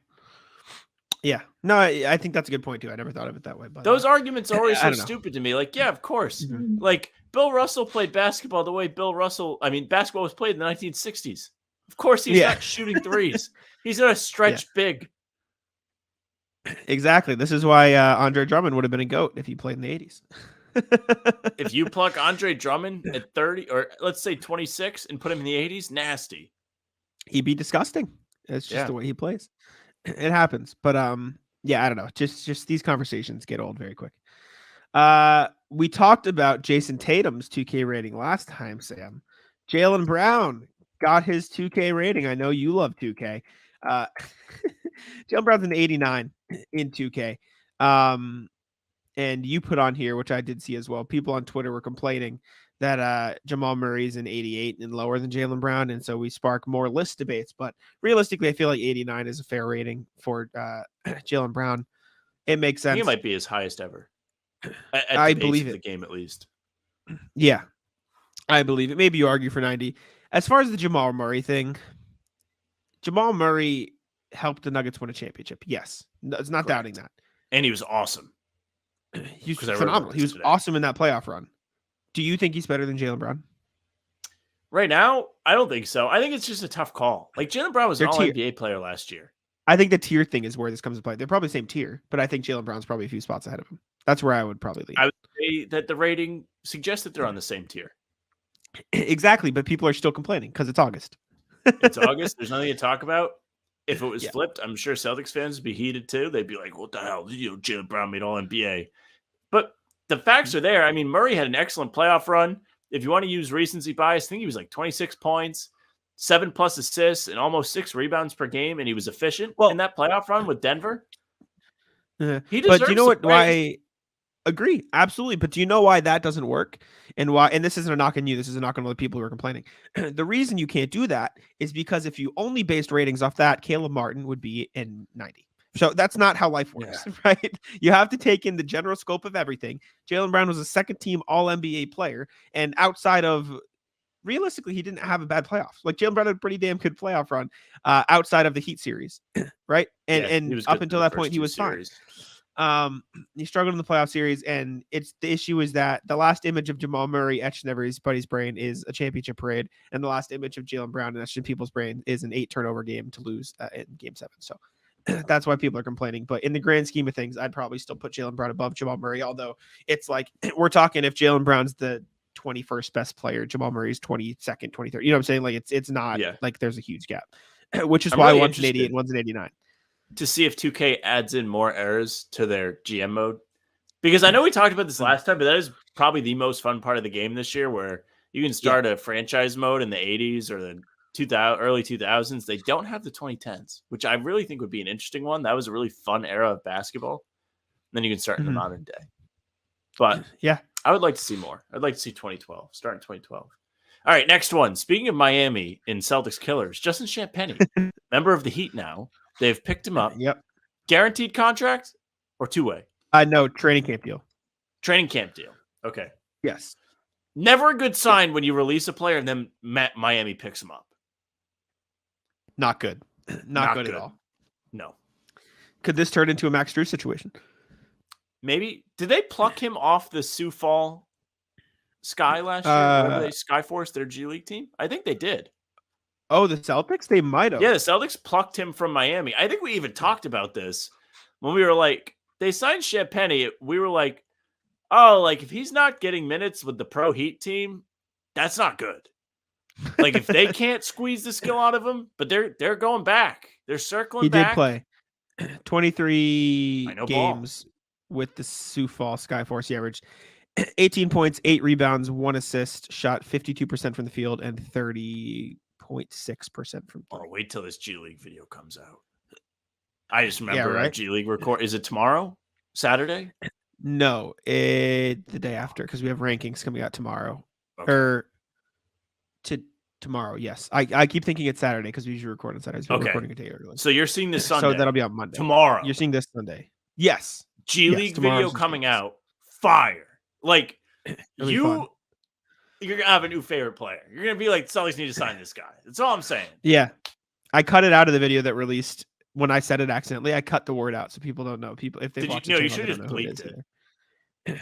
Yeah. No, I think that's a good point too. I never thought of it that way. But those arguments are always I so don't know. stupid to me. Like, yeah, of course. Mhm. Like, Bill Russell played basketball the way basketball was played in the 1960s. Of course, he's not shooting threes. He's not a stretch big. Exactly. This is why Andre Drummond would have been a GOAT if he played in the 80s. If you pluck Andre Drummond at 30 or let's say 26 and put him in the 80s, nasty. He'd be disgusting. It's just the way he plays. It happens. But yeah, I don't know. Just these conversations get old very quick. We talked about Jason Tatum's 2K rating last time, Sam. Jaylen Brown got his 2K rating. I know you love 2K. Jaylen Brown's an 89 in 2K. And you put on here, which I did see as well, people on Twitter were complaining that Jamal Murray's an 88 and lower than Jaylen Brown. And so we spark more list debates. But realistically, I feel like 89 is a fair rating for Jaylen Brown. It makes sense. He might be his highest ever. I believe it. The game, at least. Yeah, I believe it. Maybe you argue for 90. As far as the Jamal Murray thing, Jamal Murray helped the Nuggets win a championship. Yes, it's not doubting that. And he was awesome. He's phenomenal. He was awesome in that playoff run. Do you think he's better than Jaylen Brown? Right now, I don't think so. I think it's just a tough call. Like, Jaylen Brown was an All-NBA player last year. I think the tier thing is where this comes to play. They're probably the same tier, but I think Jaylen Brown's probably a few spots ahead of him. That's where I would probably lean. I would say that the rating suggests that they're on the same tier. Exactly, but people are still complaining because it's August. It's August. There's nothing to talk about. If it was flipped, I'm sure Celtics fans would be heated too. They'd be like, what the hell? Jaylen Brown made All-NBA. But the facts are there. I mean, Murray had an excellent playoff run. If you want to use recency bias, I think he was like 26 points, 7+ assists, and almost 6 rebounds per game, and he was efficient in that playoff run with Denver. He deserves. But do you know what? Why? Agree, absolutely. But do you know why that doesn't work? And why? And this isn't a knock on you. This is a knock on all the people who are complaining. The reason you can't do that is because if you only based ratings off that, Caleb Martin would be in 90. So that's not how life works, right? You have to take in the general scope of everything. Jaylen Brown was a second-team All-NBA player, and outside of, realistically, he didn't have a bad playoff. Like, Jaylen Brown had a pretty damn good playoff run outside of the Heat series, right? And up until that point, he was fine. He struggled in the playoff series, and the issue is that the last image of Jamal Murray etched in everybody's brain is a championship parade, and the last image of Jaylen Brown etched in people's brain is an 8-turnover game to lose in Game 7. So that's why people are complaining. But in the grand scheme of things, I'd probably still put Jaylen Brown above Jamal Murray, although it's like we're talking if Jaylen Brown's the 21st best player, Jamal Murray's 22nd, 23rd. You know what I'm saying? Like it's not like there's a huge gap, which is why one's an 88 and one's an 89. To see if 2K adds in more errors to their GM mode. Because I know we talked about this last time, but that is probably the most fun part of the game this year, where you can start a franchise mode in the 80s or the early 2000s. They don't have the 2010s, which I really think would be an interesting one. That was a really fun era of basketball. And then you can start in the modern day. But I would like to see more. I'd like to see 2012, start in 2012. All right, next one. Speaking of Miami in Celtics killers, Justin Champagnie, member of the Heat now. They've picked him up. Yep. Guaranteed contract or two-way? No, training camp deal. Training camp deal. Okay. Yes. Never a good sign when you release a player and then Miami picks him up. Not good. Not good at all. No. Could this turn into a Max Strus situation? Maybe. Did they pluck him off the Sioux Fall Sky last year? Whatever they Skyforce, their G League team? I think they did. Oh, the Celtics? They might have. Yeah, the Celtics plucked him from Miami. I think we even talked about this when we were like, they signed Champagnie. We were like, oh, like if he's not getting minutes with the Pro Heat team, that's not good. Like if they can't squeeze the skill out of him, but they're going back. They're circling back. He did play 23 games with the Sioux Fall Skyforce. He averaged 18 points, 8 rebounds, 1 assist, shot 52% from the field, and 30.6% from 3. Oh, wait till this G League video comes out. I just remember our G League record. Is it tomorrow? Saturday? No, the day after, because we have rankings coming out tomorrow. Okay. Or tomorrow, yes. I keep thinking it's Saturday because we usually record on Saturdays. We're recording a day early. So you're seeing this Sunday. So that'll be on Monday. Tomorrow. You're seeing this Sunday. Yes. G League video coming out. Fire. Like, you're gonna have a new favorite player. You're gonna be like, Celtics need to sign this guy. That's all I'm saying. Yeah. I cut it out of the video that released when I said it accidentally. I cut the word out so people don't know. People, if they watch the channel, you they should don't just know who it bleeped is it. either.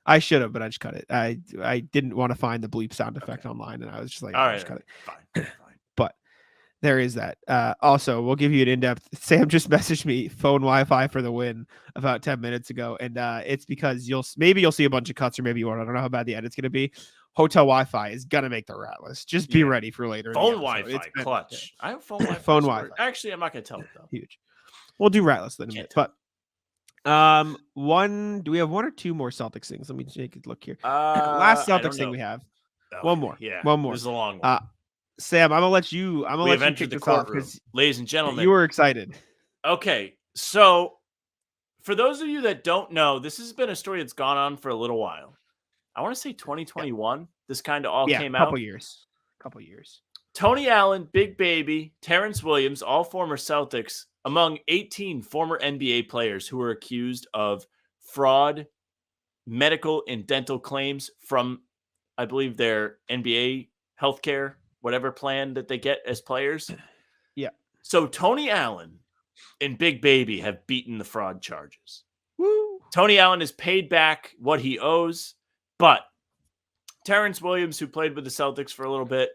I should have, but I just cut it. I didn't want to find the bleep sound effect online, and I was just like, All I'll right, just cut it. fine. But there is that. Also, we'll give you an in-depth. Sam just messaged me phone Wi-Fi for the win about 10 minutes ago, and it's because you'll see a bunch of cuts, or maybe you won't. I don't know how bad the edit's gonna be. Hotel Wi-Fi is gonna make the rat list. Just be ready for later. Phone Wi-Fi, clutch. I have phone Wi-Fi. Phone Wi-Fi. Actually, I'm not gonna tell it though. Huge. We'll do rat list in a minute, but do we have one or two more Celtics things? Let me take a look here. Last Celtics thing we have. Okay, one more. Yeah. One more. This is a long one. Sam, I'm gonna let you. We have entered the courtroom, ladies and gentlemen. You were excited. Okay, so for those of you that don't know, this has been a story that's gone on for a little while. I want to say 2021. Yeah. This kind of all came out. Couple years. Tony Allen, Big Baby, Terrence Williams, all former Celtics, among 18 former NBA players who were accused of fraud, medical and dental claims from, I believe, their NBA healthcare, whatever plan that they get as players. Yeah. So Tony Allen and Big Baby have beaten the fraud charges. Woo. Tony Allen has paid back what he owes, but Terrence Williams, who played with the Celtics for a little bit,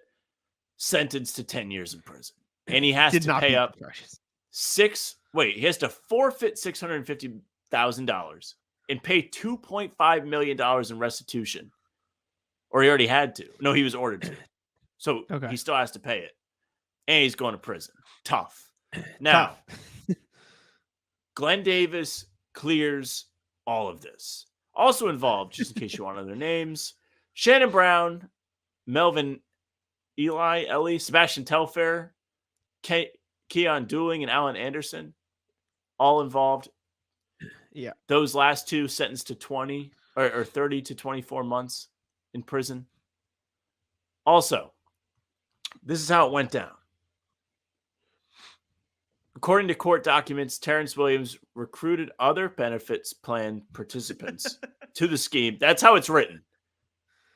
sentenced to 10 years in prison. And he has to pay up he has to forfeit $650,000 and pay $2.5 million in restitution. Or he already had to. No, he was ordered to. So he still has to pay it. And he's going to prison. Tough. Now, Glenn Davis clears all of this. Also involved, just in case you want other names, Shannon Brown, Melvin Ellie, Sebastian Telfair, Keon Dooling, and Alan Anderson, all involved. Yeah. Those last two sentenced to 20 or 30 to 24 months in prison. Also, this is how it went down. According to court documents, Terrence Williams recruited other benefits plan participants to the scheme. That's how it's written.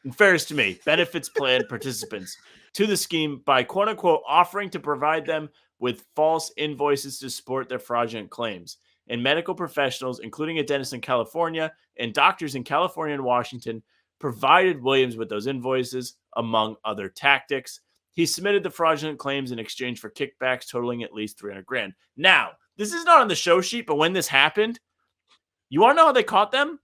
In fairness to me, benefits plan participants to the scheme by quote unquote offering to provide them with false invoices to support their fraudulent claims. And medical professionals, including a dentist in California and doctors in California and Washington, provided Williams with those invoices, among other tactics. He submitted the fraudulent claims in exchange for kickbacks totaling at least $300,000. Now, this is not on the show sheet, but when this happened, you want to know how they caught them?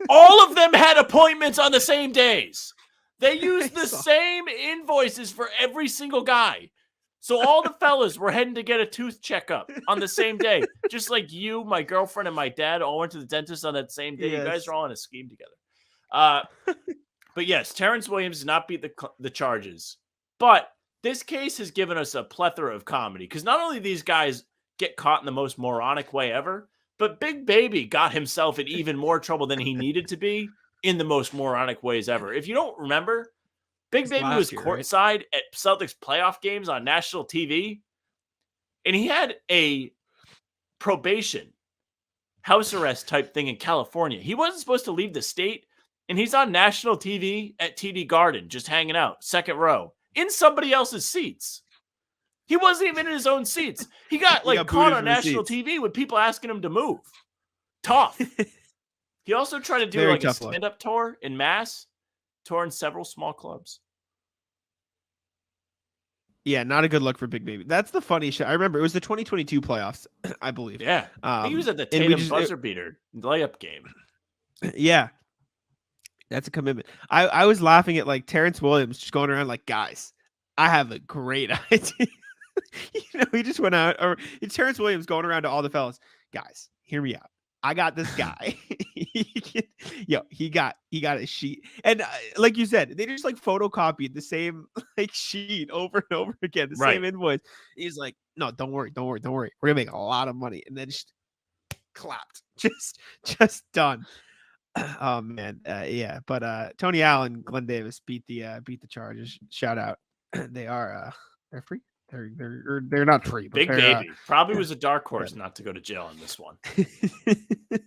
All of them had appointments on the same days. They used the same invoices for every single guy. So all the fellas were heading to get a tooth checkup on the same day. Just like you, my girlfriend, and my dad all went to the dentist on that same day. Yes. You guys are all in a scheme together. But yes, Terrence Williams did not beat the charges. But this case has given us a plethora of comedy. Because not only these guys get caught in the most moronic way ever, but Big Baby got himself in even more trouble than he needed to be in the most moronic ways ever. If you don't remember, Big Baby was courtside at Celtics playoff games on national TV, and he had a probation, house arrest type thing in California. He wasn't supposed to leave the state, and he's on national TV at TD Garden, just hanging out, second row, in somebody else's seats. He wasn't even in his own seats. He got caught on national TV with people asking him to move. Tough. He also tried to do a stand-up tour in Mass, touring several small clubs. Yeah, not a good look for Big Baby. That's the funny shit. I remember it was the 2022 playoffs, I believe. Yeah. He was at the Tatum buzzer beater layup game. Yeah. That's a commitment. I was laughing at Terrence Williams just going around guys, I have a great idea. He just went out, or it's Terrence Williams going around to all the fellas. Guys, hear me out. I got this guy. He got a sheet, and like you said, they just photocopied the same sheet over and over again, the same invoice. He's like, no, don't worry. We're gonna make a lot of money, and then just clapped, just done. Oh man, yeah. But Tony Allen, Glenn Davis beat the Chargers. Shout out. They're free. They're not free. But Big Baby probably was a dark horse not to go to jail on this one.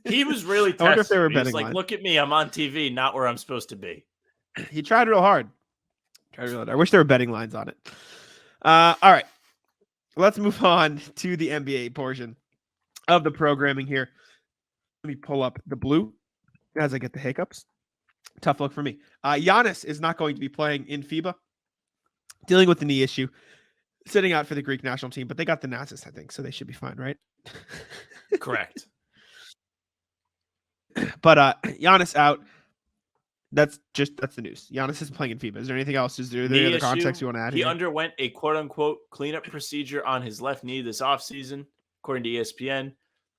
He was really tested. I wonder if they were betting. He was look at me, I'm on TV, not where I'm supposed to be. He tried real hard. I wish there were betting lines on it. All right. Let's move on to the NBA portion of the programming here. Let me pull up the blue as I get the hiccups. Tough look for me. Giannis is not going to be playing in FIBA, dealing with the knee issue, sitting out for the Greek national team, but they got the Nazis, I think, so they should be fine, right? Correct. But Giannis out. That's the news. Giannis is playing in FIBA. Is there anything else? Is there any other context you want to add? He underwent a quote-unquote cleanup procedure on his left knee this offseason, according to ESPN,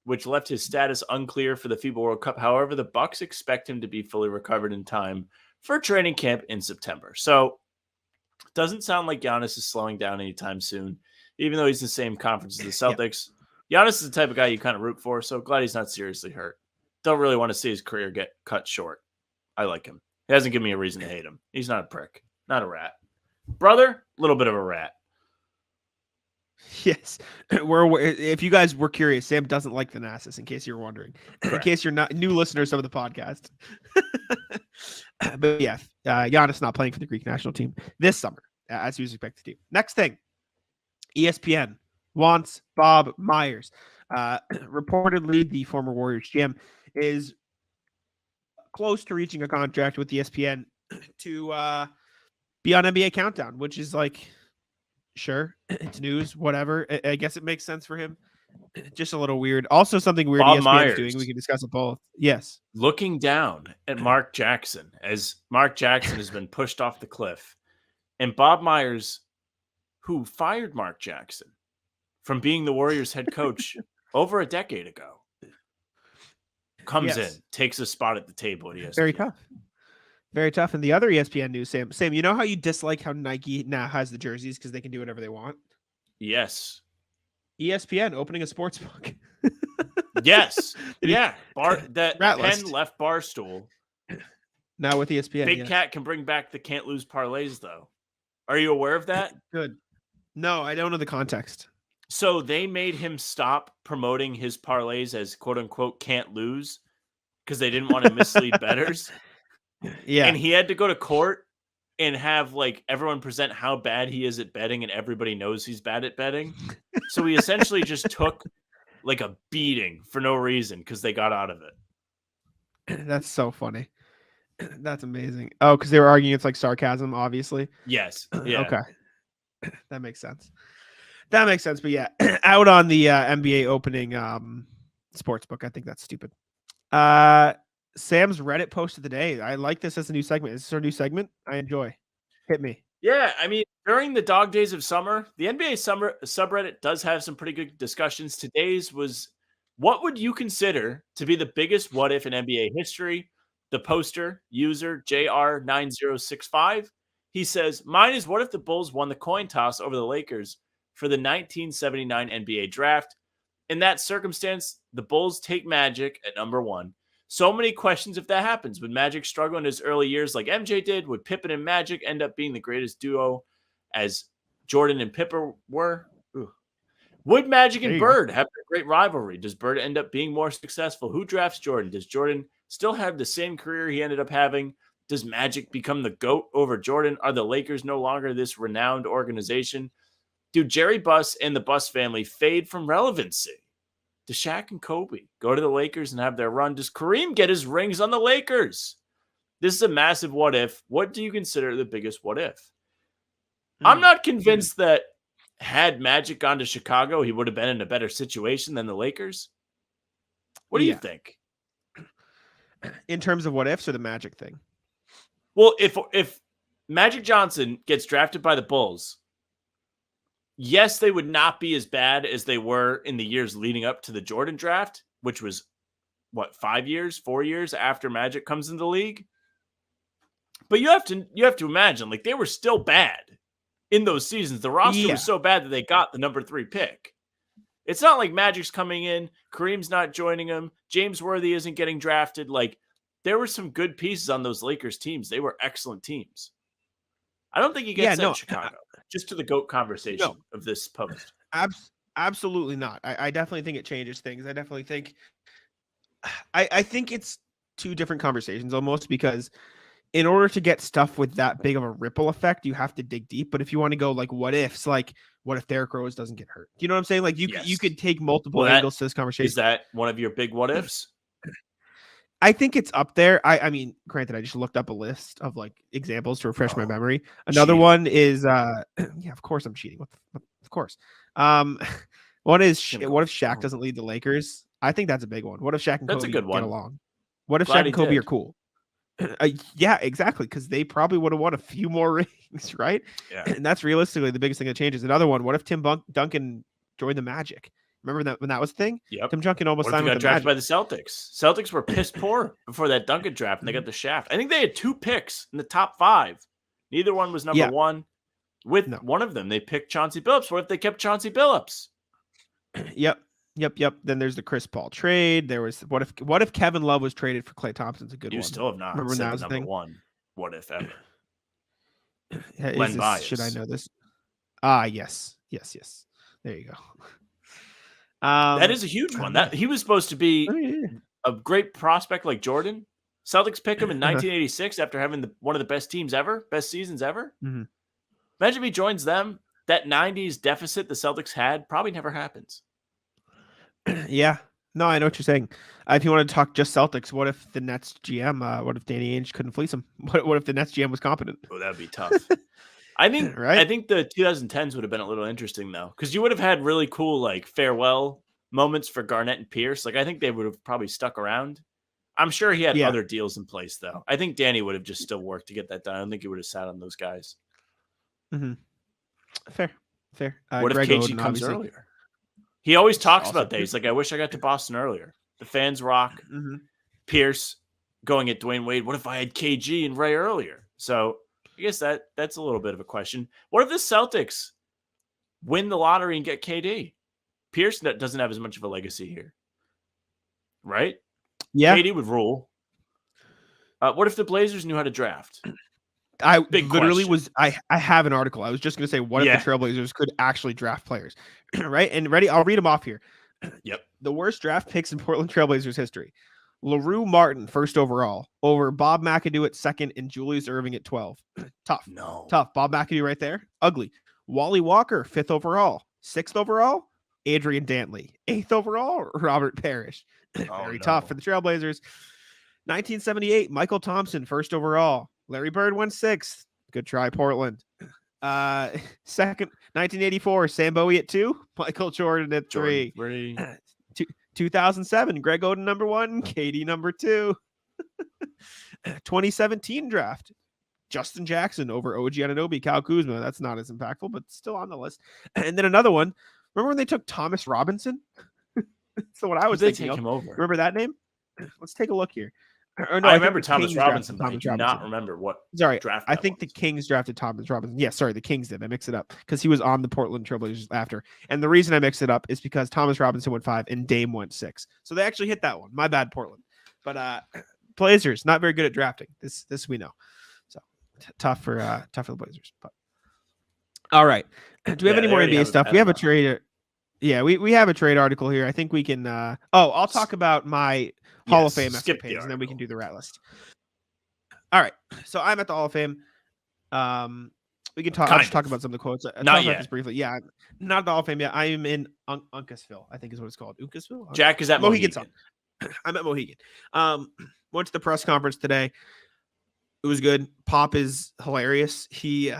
which left his status unclear for the FIBA World Cup. However, the Bucks expect him to be fully recovered in time for training camp in September. So it doesn't sound like Giannis is slowing down anytime soon, even though he's in the same conference as the Celtics. Giannis is the type of guy you kind of root for, so glad he's not seriously hurt. Don't really want to see his career get cut short. I like him. He hasn't given me a reason to hate him. He's not a prick. Not a rat. Brother, a little bit of a rat. Yes. If you guys were curious, Sam doesn't like the Nazis, in case you're wondering. Correct. In case you're not new listeners of the podcast. But yeah, Giannis not playing for the Greek national team this summer, as he was expected to do. Next thing, ESPN wants Bob Myers. Reportedly, the former Warriors GM is close to reaching a contract with ESPN to be on NBA Countdown, which is like, sure, it's news, whatever. I guess it makes sense for him. Just a little weird. Also, something weird Bob ESPN Myers is doing. We can discuss it both. Yes. Looking down at Mark Jackson as Mark Jackson has been pushed off the cliff. And Bob Myers, who fired Mark Jackson from being the Warriors head coach over a decade ago, comes in, takes a spot at the table at ESPN. Very tough. Very tough. And the other ESPN news, Sam, you know how you dislike how Nike now has the jerseys because they can do whatever they want? Yes. ESPN opening a sports book. Yes. Yeah. That Rat Penn list. left Barstool. Now with ESPN. Big Cat can bring back the can't lose parlays, though. Are you aware of that? Good. No, I don't know the context. So they made him stop promoting his parlays as quote unquote can't lose because they didn't want to mislead bettors. Yeah. And he had to go to court and have like everyone present how bad he is at betting, and everybody knows he's bad at betting. So he essentially just took like a beating for no reason because they got out of it. That's so funny. That's amazing. Oh, because they were arguing it's like sarcasm, obviously. Yes. Yeah. Okay. That makes sense. But yeah, out on the NBA opening sportsbook. I think that's stupid. Sam's Reddit post of the day. I like this as a new segment. Is this our new segment? I enjoy. Hit me. Yeah, I mean, during the dog days of summer, the NBA summer subreddit does have some pretty good discussions. Today's was, what would you consider to be the biggest what if in NBA history? The poster, user JR9065, he says, mine is what if the Bulls won the coin toss over the Lakers for the 1979 NBA draft? In that circumstance, the Bulls take Magic at number 1. So many questions if that happens. Would Magic struggle in his early years like MJ did? Would Pippen and Magic end up being the greatest duo as Jordan and Pippen were? Ooh. Would Magic and Bird have a great rivalry? Does Bird end up being more successful? Who drafts Jordan? Does Jordan still have the same career he ended up having? Does Magic become the GOAT over Jordan? Are the Lakers no longer this renowned organization? Do Jerry Buss and the Buss family fade from relevancy? Does Shaq and Kobe go to the Lakers and have their run? Does Kareem get his rings on the Lakers? This is a massive what if. What do you consider the biggest what if? I'm not convinced that had Magic gone to Chicago, he would have been in a better situation than the Lakers. What do you think? In terms of what ifs or the Magic thing? Well, if Magic Johnson gets drafted by the Bulls, yes, they would not be as bad as they were in the years leading up to the Jordan draft, which was, 4 years after Magic comes into the league? But you have to imagine, like, they were still bad in those seasons. The roster was so bad that they got the number 3 pick. It's not like Magic's coming in, Kareem's not joining him, James Worthy isn't getting drafted. Like, there were some good pieces on those Lakers teams. They were excellent teams. I don't think he gets in Chicago. Just to the GOAT conversation of this post. Absolutely not. I definitely think it changes things. I definitely think I think it's two different conversations almost, because in order to get stuff with that big of a ripple effect, you have to dig deep. But if you want to go like what ifs, like what if Derrick Rose doesn't get hurt? Do you know what I'm saying? Like you could take multiple angles to this conversation. Is that one of your big what ifs? I think it's up there. I mean, granted, I just looked up a list of like examples to refresh my memory. Another one is yeah, of course I'm cheating. Of course. One is what if Shaq doesn't lead the Lakers? I think that's a big one. What if Shaq and Kobe get along? What if Shaq and Kobe are cool? Yeah, exactly. Because they probably would have won a few more rings, right? Yeah. And that's realistically the biggest thing that changes. Another one. What if Tim Duncan joined the Magic? Remember that when that was a thing? Yep. Tim Duncan almost signed with the drafted Magic. by the Celtics. Celtics were piss poor before that Duncan draft, and they got the shaft. I think they had 2 picks in the top 5. Neither one was number 1. With one of them, they picked Chauncey Billups. What if they kept Chauncey Billups? Yep. Then there's the Chris Paul trade. There was what if Kevin Love was traded for Klay Thompson's a good one. You still have not remember said that was number thing? 1. What if ever? Should I know this? Yes. There you go. That is a huge one. That he was supposed to be a great prospect like Jordan. Celtics pick him in 1986 after having one of the best teams ever, best seasons ever. Mm-hmm. Imagine if he joins them. That 90s deficit the Celtics had probably never happens. Yeah. No, I know what you're saying. If you want to talk just Celtics, what if the Nets GM, what if Danny Ainge couldn't fleece him? What if the Nets GM was competent? Oh, that'd be tough. I think I think the 2010s would have been a little interesting though, because you would have had really cool like farewell moments for Garnett and Pierce. Like I think they would have probably stuck around. I'm sure he had other deals in place though. I think Danny would have just still worked to get that done. I don't think he would have sat on those guys. Mm-hmm. Fair. What if KG comes earlier? He always talks about that. He's like, I wish I got to Boston earlier. The fans rock. Mm-hmm. Pierce going at Dwayne Wade. What if I had KG and Ray earlier? So I guess that's a little bit of a question. What if the Celtics win the lottery and get KD? Pierce doesn't have as much of a legacy here. Right? Yeah. KD would rule. What if the Blazers knew how to draft? I have an article. I was just going to say, what if the Trailblazers could actually draft players? Right? And ready? I'll read them off here. Yep. The worst draft picks in Portland Trailblazers history. LaRue Martin, first overall, over Bob McAdoo at 2nd and Julius Erving at 12. Tough. Bob McAdoo right there. Ugly. Wally Walker, 5th overall. 6th overall, Adrian Dantley. 8th overall, Robert Parrish. Very tough for the Trailblazers. 1978, Michael Thompson, 1st overall. Larry Bird went 6th. Good try, Portland. 2nd, 1984, Sam Bowie at 2. Michael Jordan at 3. 2007, Greg Oden number 1, KD number 2. 2017 draft, Justin Jackson over OG Anunoby, Kyle Kuzma. That's not as impactful, but still on the list. And then another one. Remember when they took Thomas Robinson? So what I was thinking of. Him over. Remember that name? Let's take a look here. No, I remember Thomas Robinson, but I do not remember what draft. I think the Kings drafted Thomas Robinson. Yeah, sorry, the Kings did. I mixed it up because he was on the Portland Trailblazers after. And the reason I mixed it up is because Thomas Robinson went 5 and Dame went 6. So they actually hit that one. My bad, Portland. But Blazers not very good at drafting. This we know. So tough for the Blazers. But all right, do we have any more NBA stuff? We have a trade. Yeah, we have a trade article here. I think we can. I'll talk about my Hall of Fame escapades, and then we can do the rat list. All right, so I'm at the Hall of Fame. We can talk. I'll just talk about some of the quotes. Not yet. Briefly. Yeah, not at the Hall of Fame yet. I am in Uncasville, I think is what it's called. Uncasville. Jack is at Mohegan. I'm at Mohegan. Went to the press conference today. It was good. Pop is hilarious. He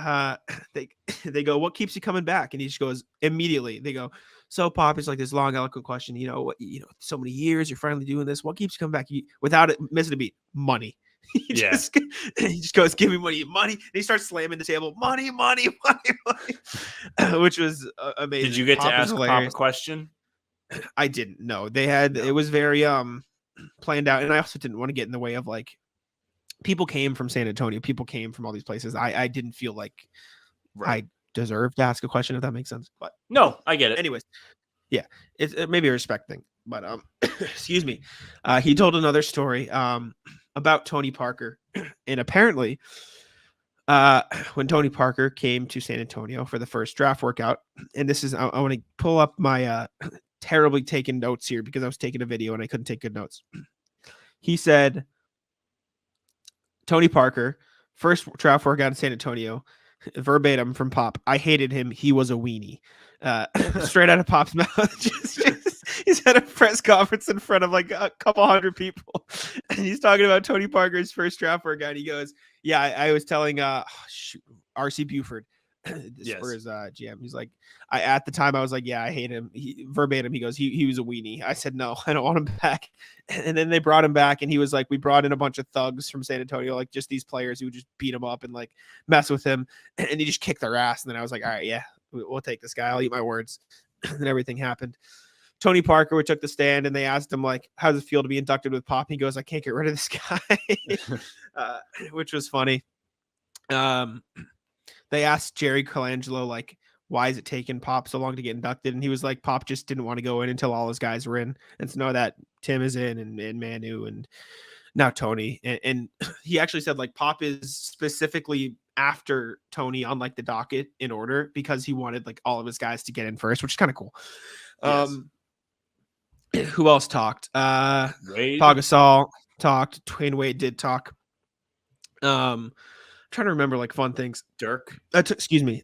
they go, "What keeps you coming back?" And he just goes immediately. They go, "So Pop is like this long, eloquent question. So many years you're finally doing this. What keeps you coming back?" Without it missing a beat, money. He just goes, "Give me money." And he starts slamming the table, money, which was amazing. Did you get to ask Pop a question? I didn't know. They had it was very planned out, and I also didn't want to get in the way of like. People came from San Antonio. People came from all these places. I didn't feel like I deserved to ask a question, if that makes sense. But no, I get it. Anyways, yeah, it may be a respect thing. But excuse me. He told another story about Tony Parker, and apparently, when Tony Parker came to San Antonio for the first draft workout, and this is I want to pull up my terribly taken notes here because I was taking a video and I couldn't take good notes. He said. Tony Parker, first draft workout in San Antonio, verbatim from Pop. I hated him. He was a weenie. Straight out of Pop's mouth. He's at a press conference in front of like a couple hundred people, and he's talking about Tony Parker's first draft workout. He goes, "Yeah, I was telling RC Buford, the Spurs GM. He's like, at the time I was like, yeah, I hate him. Verbatim, he goes, he was a weenie. I said, no, I don't want him back. And then they brought him back, and he was like, we brought in a bunch of thugs from San Antonio, like just these players who would just beat him up and like mess with him, and he just kicked their ass. And then I was like, all right, yeah, we'll take this guy. I'll eat my words. And everything happened. Tony Parker, we took the stand, and they asked him like, how does it feel to be inducted with Pop? He goes, I can't get rid of this guy, which was funny. They asked Jerry Colangelo, like, why is it taking Pop so long to get inducted? And he was like, Pop just didn't want to go in until all his guys were in. And to know that Tim is in and Manu and now Tony. And he actually said, like, Pop is specifically after Tony on, like, the docket in order because he wanted, like, all of his guys to get in first, which is kind of cool. Yes. Who else talked? Wade. Pau Gasol talked. Dwayne Wade did talk. Trying to remember like fun things. Dirk. Excuse me.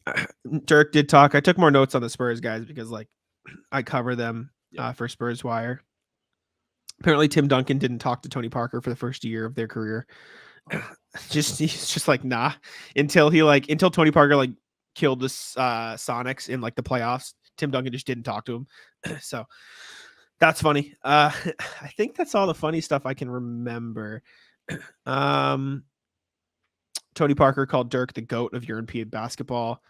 Dirk did talk. I took more notes on the Spurs guys because like I cover them for Spurs Wire. Apparently Tim Duncan didn't talk to Tony Parker for the first year of their career. He's just like, nah, until Tony Parker like killed the Sonics in like the playoffs. Tim Duncan just didn't talk to him. So that's funny. I think that's all the funny stuff I can remember. Tony Parker called Dirk the GOAT of European basketball.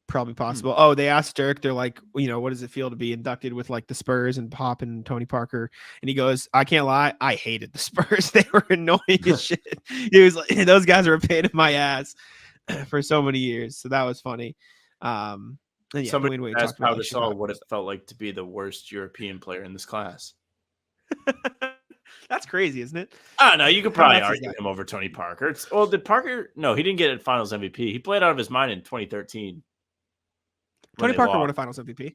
Probably possible. Oh, they asked Dirk, they're like, what does it feel to be inducted with like the Spurs and Pop and Tony Parker? And he goes, I can't lie, I hated the Spurs. They were annoying as shit. He was like, those guys were a pain in my ass for so many years. So that was funny. And yeah, somebody asked Pau about Gasol what it felt like to be the worst European player in this class. That's crazy, isn't it? Oh, no, you could probably argue him over Tony Parker. Did Parker? No, he didn't get a Finals MVP. He played out of his mind in 2013. Tony Parker won a Finals MVP.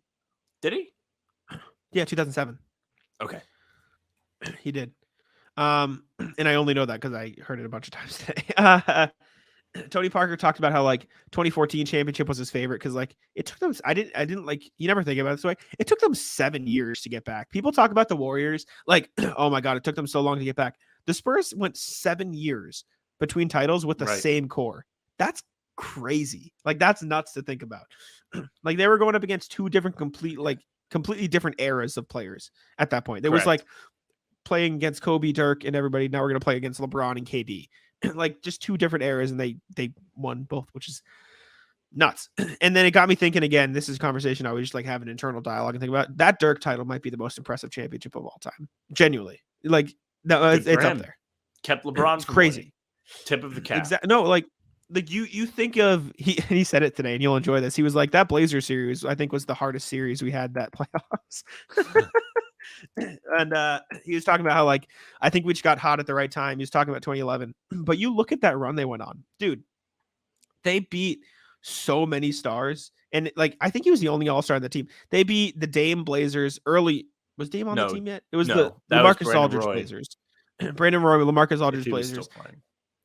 Did he? Yeah, 2007. Okay. He did. And I only know that because I heard it a bunch of times today. Tony Parker talked about how like 2014 championship was his favorite because like it took them. I didn't like. You never think about it this way. It took them 7 years to get back. People talk about the Warriors like, oh my god, it took them so long to get back. The Spurs went 7 years between titles with the same core. That's crazy. Like that's nuts to think about. Like they were going up against two different completely different eras of players at that point. It was like playing against Kobe, Dirk, and everybody. Now we're gonna play against LeBron and KD. Like just two different eras, and they won both, which is nuts. And then it got me thinking again. This is a conversation I would just like have an internal dialogue and think about. That Dirk title might be the most impressive championship of all time. Genuinely, like no, it's up there. Kept LeBron. It's crazy. Winning. Tip of the cap. Exactly. No, like you think of he said it today, and you'll enjoy this. He was like that Blazer series. I think was the hardest series we had that playoffs. And he was talking about how like I think we just got hot at the right time. He was talking about 2011, but you look at that run they went on, dude. They beat so many stars, and like I think he was the only All-Star on the team. They beat the Dame Blazers early. Was Dame on the team yet? It was the LaMarcus Aldridge Blazers. Brandon Roy, LaMarcus Aldridge Blazers.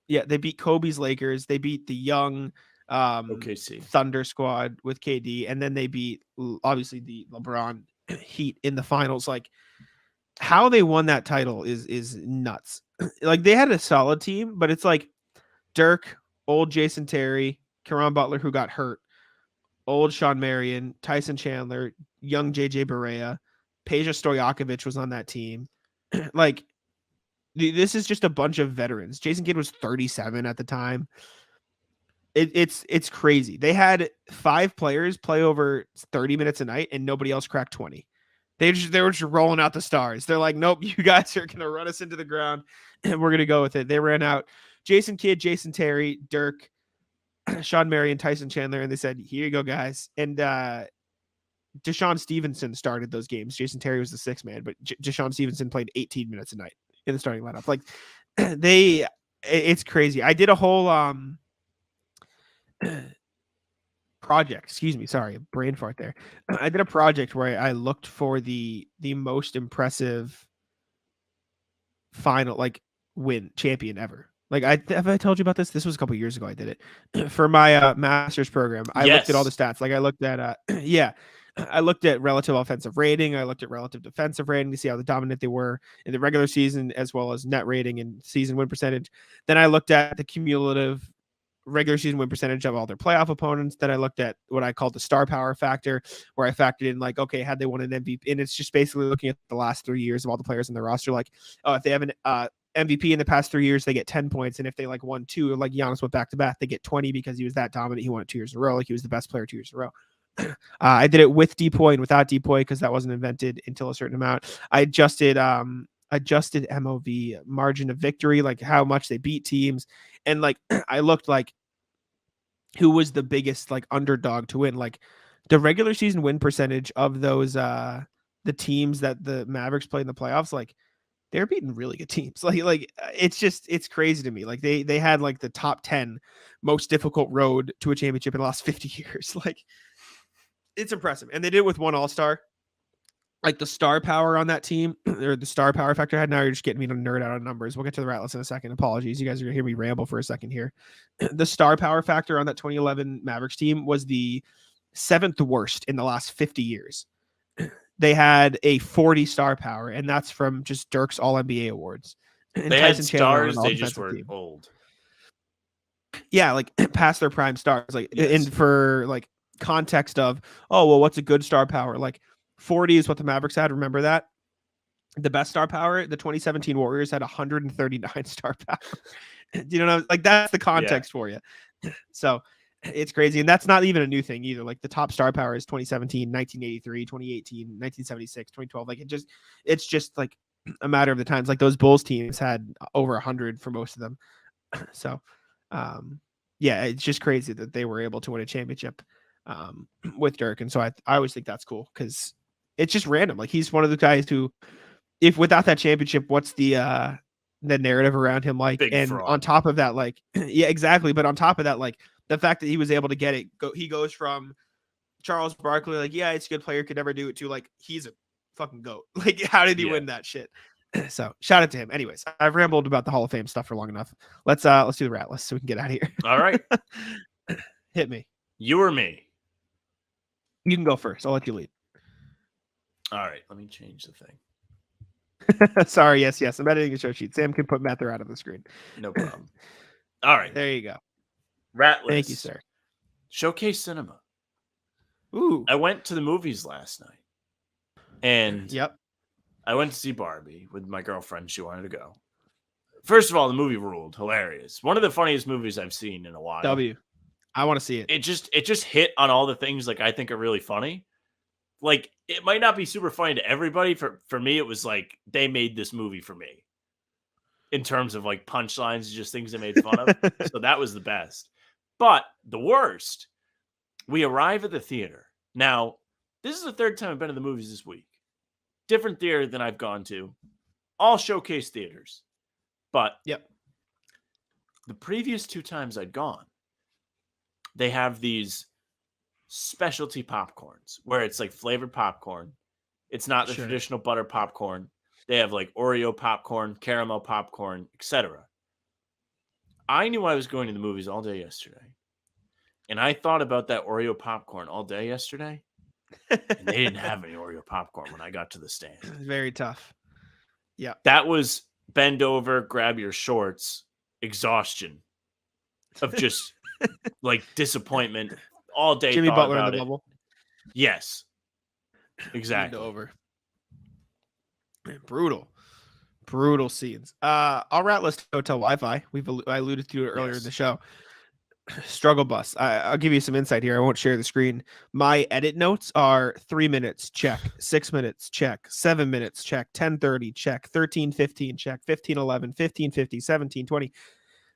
Yeah, they beat Kobe's Lakers. They beat the young OKC Thunder squad with KD, and then they beat obviously the LeBron Heat in the finals. Like how they won that title is nuts. Like they had a solid team, but it's like Dirk, old Jason Terry, Caron Butler who got hurt, old Sean Marion, Tyson Chandler, young JJ Barea, Peja Stojakovic was on that team. Like this is just a bunch of veterans. Jason Kidd was 37 at the time. It's crazy. They had 5 players play over 30 minutes a night, and nobody else cracked 20. They were just rolling out the stars. They're like, nope, you guys are gonna run us into the ground, and we're gonna go with it. They ran out Jason Kidd, Jason Terry, Dirk, Sean Marion, Tyson Chandler, and they said, "Here you go, guys." And Deshaun Stevenson started those games. Jason Terry was the 6th man, but Deshaun Stevenson played 18 minutes a night in the starting lineup. Like it's crazy. I did a whole project. Excuse me. Sorry, brain fart there. I did a project where I looked for the most impressive final like win champion ever. Like have I told you about this? This was a couple years ago. I did it for my master's program. I looked at all the stats. Like I looked at yeah, I looked at relative offensive rating. I looked at relative defensive rating to see how dominant they were in the regular season, as well as net rating and season win percentage. Then I looked at the cumulative regular season win percentage of all their playoff opponents. Then I looked at what I called the star power factor, where I factored in like, okay, had they won an MVP, and it's just basically looking at the last 3 years of all the players in the roster. Like, oh, if they have an MVP in the past 3 years, they get 10 points. And if they like won 2, like Giannis went back to back, they get 20 because he was that dominant. He won it 2 years in a row. Like he was the best player 2 years in a row. I did it with DPOY and without DPOY because that wasn't invented until a certain amount. I adjusted MOV, margin of victory, like how much they beat teams. And like, I looked like who was the biggest like underdog to win. Like the regular season win percentage of those, the teams that the Mavericks played in the playoffs, like they're beating really good teams. Like it's crazy to me. Like they had like the top 10 most difficult road to a championship in the last 50 years. Like it's impressive. And they did it with one all-star. Like the star power on that team, or the star power factor had. Now you're just getting me to nerd out on numbers. We'll get to the Ratless in a second. Apologies. You guys are gonna hear me ramble for a second here. The star power factor on that 2011 Mavericks team was the 7th worst in the last 50 years. They had a 40 star power, and that's from just Dirk's All-NBA awards. And they Tyson had Chandler stars, they just were old. Yeah, like past their prime stars. Like, Yes. and for like context of, oh, well, what's a good star power? Like 40 is what the Mavericks had. Remember that? The best star power, the 2017 Warriors had 139 star power. Do you know? Like that's the context for you. So it's crazy. And that's not even a new thing either. Like the top star power is 2017, 1983, 2018, 1976, 2012. Like it's just like a matter of the times. Like those Bulls teams had over 100 for most of them. So yeah, it's just crazy that they were able to win a championship with Dirk. And so I always think that's cool because it's just random. Like he's one of the guys who, if without that championship, what's the narrative around him like? Big and fraud. On top of that, like, yeah, exactly. But on top of that, like the fact that he was able to get it, he goes from Charles Barkley, like, yeah, it's a good player, could never do it, to like, he's a fucking GOAT. Like, how did he win that shit? So shout out to him. Anyways, I've rambled about the Hall of Fame stuff for long enough. Let's do the Ratless so we can get out of here. All right. Hit me. You or me? You can go first. I'll let you lead. All right. Let me change the thing. Sorry. Yes. I'm editing a show sheet. Sam can put Mather out of the screen. No problem. All right. There you go. Ratless. Thank you, sir. Showcase Cinema. Ooh. I went to the movies last night. And yep. I went to see Barbie with my girlfriend. She wanted to go. First of all, the movie ruled. Hilarious. One of the funniest movies I've seen in a while. I want to see it. It just hit on all the things like I think are really funny. Like it might not be super funny to everybody. For me, it was like they made this movie for me. In terms of like punchlines, just things they made fun of. So that was the best. But the worst, we arrive at the theater. Now, this is the third time I've been to the movies this week. Different theater than I've gone to. All showcase theaters. But yep. The previous 2 times I'd gone, they have these specialty popcorns where it's like flavored popcorn. It's not the traditional butter popcorn. They have like Oreo popcorn, caramel popcorn, etc. I knew I was going to the movies all day yesterday. And I thought about that Oreo popcorn all day yesterday. And they didn't have any Oreo popcorn when I got to the stand. Very tough. Yeah. That was bend over, grab your shorts, exhaustion of just like disappointment all day. Jimmy Butler in the bubble. Yes. Exactly. Over. Brutal scenes. I'll Ratless hotel Wi-Fi. I alluded to it earlier in the show. Struggle bus. I'll give you some insight here. I won't share the screen. My edit notes are 3 minutes, check. 6 minutes, check. 7 minutes, check. 10:30, check. 13:15, check. 15:11, 15:50, 17:20.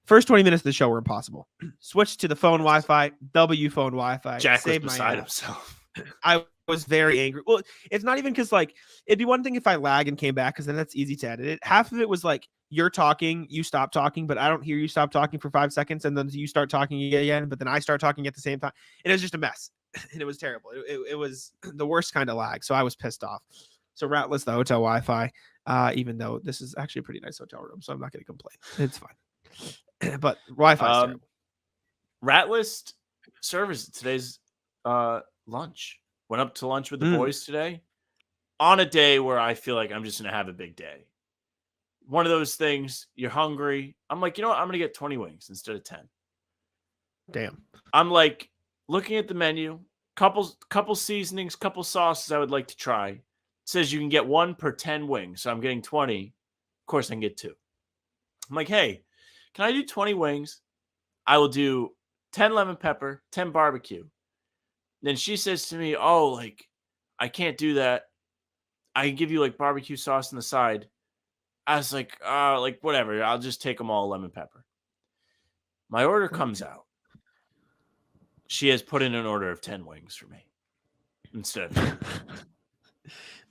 First 20 minutes of the show were impossible. Switched to the phone Wi-Fi, W phone Wi-Fi. Jack was beside himself. I was very angry. Well, it's not even because like it'd be one thing if I lag and came back because then that's easy to edit it. Half of it was like you're talking, you stop talking, but I don't hear you stop talking for 5 seconds, and then you start talking again, but then I start talking at the same time. It was just a mess, and it was terrible. It was the worst kind of lag, so I was pissed off. So Ratless the hotel Wi-Fi, even though this is actually a pretty nice hotel room, so I'm not going to complain. It's fine. but Wi-Fi's terrible. Ratlist service today's lunch. Went up to lunch with the boys today on a day where I feel like I'm just going to have a big day. One of those things, you're hungry. I'm like, you know what? I'm going to get 20 wings instead of 10. Damn. I'm like looking at the menu, couple seasonings, couple sauces I would like to try. It says you can get 1 per 10 wings. So I'm getting 20. Of course, I can get 2. I'm like, hey, can I do 20 wings? I will do 10 lemon pepper, 10 barbecue. Then she says to me, oh, like, I can't do that. I can give you like barbecue sauce on the side. I was like, whatever. I'll just take them all lemon pepper. My order comes out. She has put in an order of 10 wings for me instead of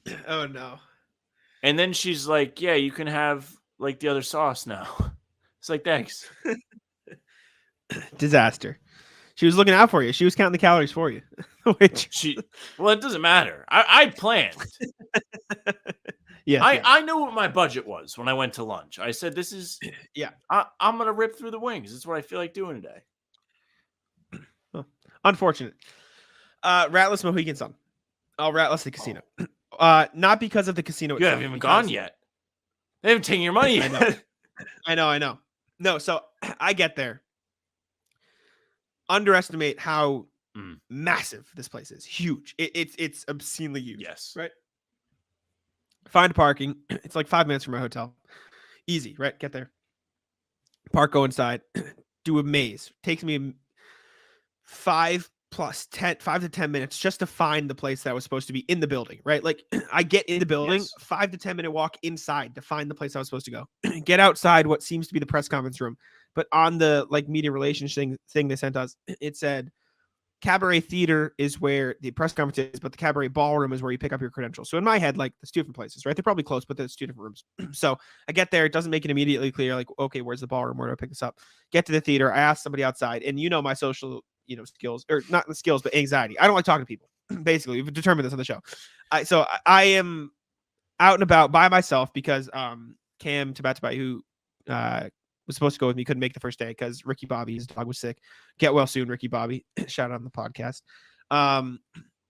10. Oh, no. And then she's like, yeah, you can have like the other sauce now. It's like, thanks. Disaster. She was looking out for you. She was counting the calories for you. Well, it doesn't matter. I planned. Yeah. I knew what my budget was when I went to lunch. I said, this is, I'm going to rip through the wings. That's what I feel like doing today. Well, unfortunate. Ratless Mohegan Sun. Oh, Ratless the casino. Not because of the casino. You haven't even gone yet. They haven't taken your money yet. I know. No, so I get there. Underestimate how massive this place is. Huge. It's obscenely huge. Yes. Right? Find parking. It's like 5 minutes from my hotel. Easy, right? Get there. Park, go inside. Do a maze. Takes me 5 to 10 minutes just to find the place that was supposed to be in the building, right? Like I get in the building, yes. 5 to 10 minute walk inside to find the place I was supposed to go. Get outside what seems to be the press conference room. But on the like media relations thing they sent us, it said Cabaret Theater is where the press conference is, but the Cabaret Ballroom is where you pick up your credentials. So in my head, like there's 2 different places, right? They're probably close, but there's 2 different rooms. So I get there. It doesn't make it immediately clear, like, okay, where's the ballroom? Where do I pick this up? Get to the theater. I ask somebody outside, and my social, skills, or not the skills, but anxiety. I don't like talking to people. Basically, we've determined this on the show. So I am out and about by myself because Cam Tabatabai, who was supposed to go with me, couldn't make the first day because Ricky Bobby, his dog, was sick. Get well soon, Ricky Bobby. Shout out on the podcast.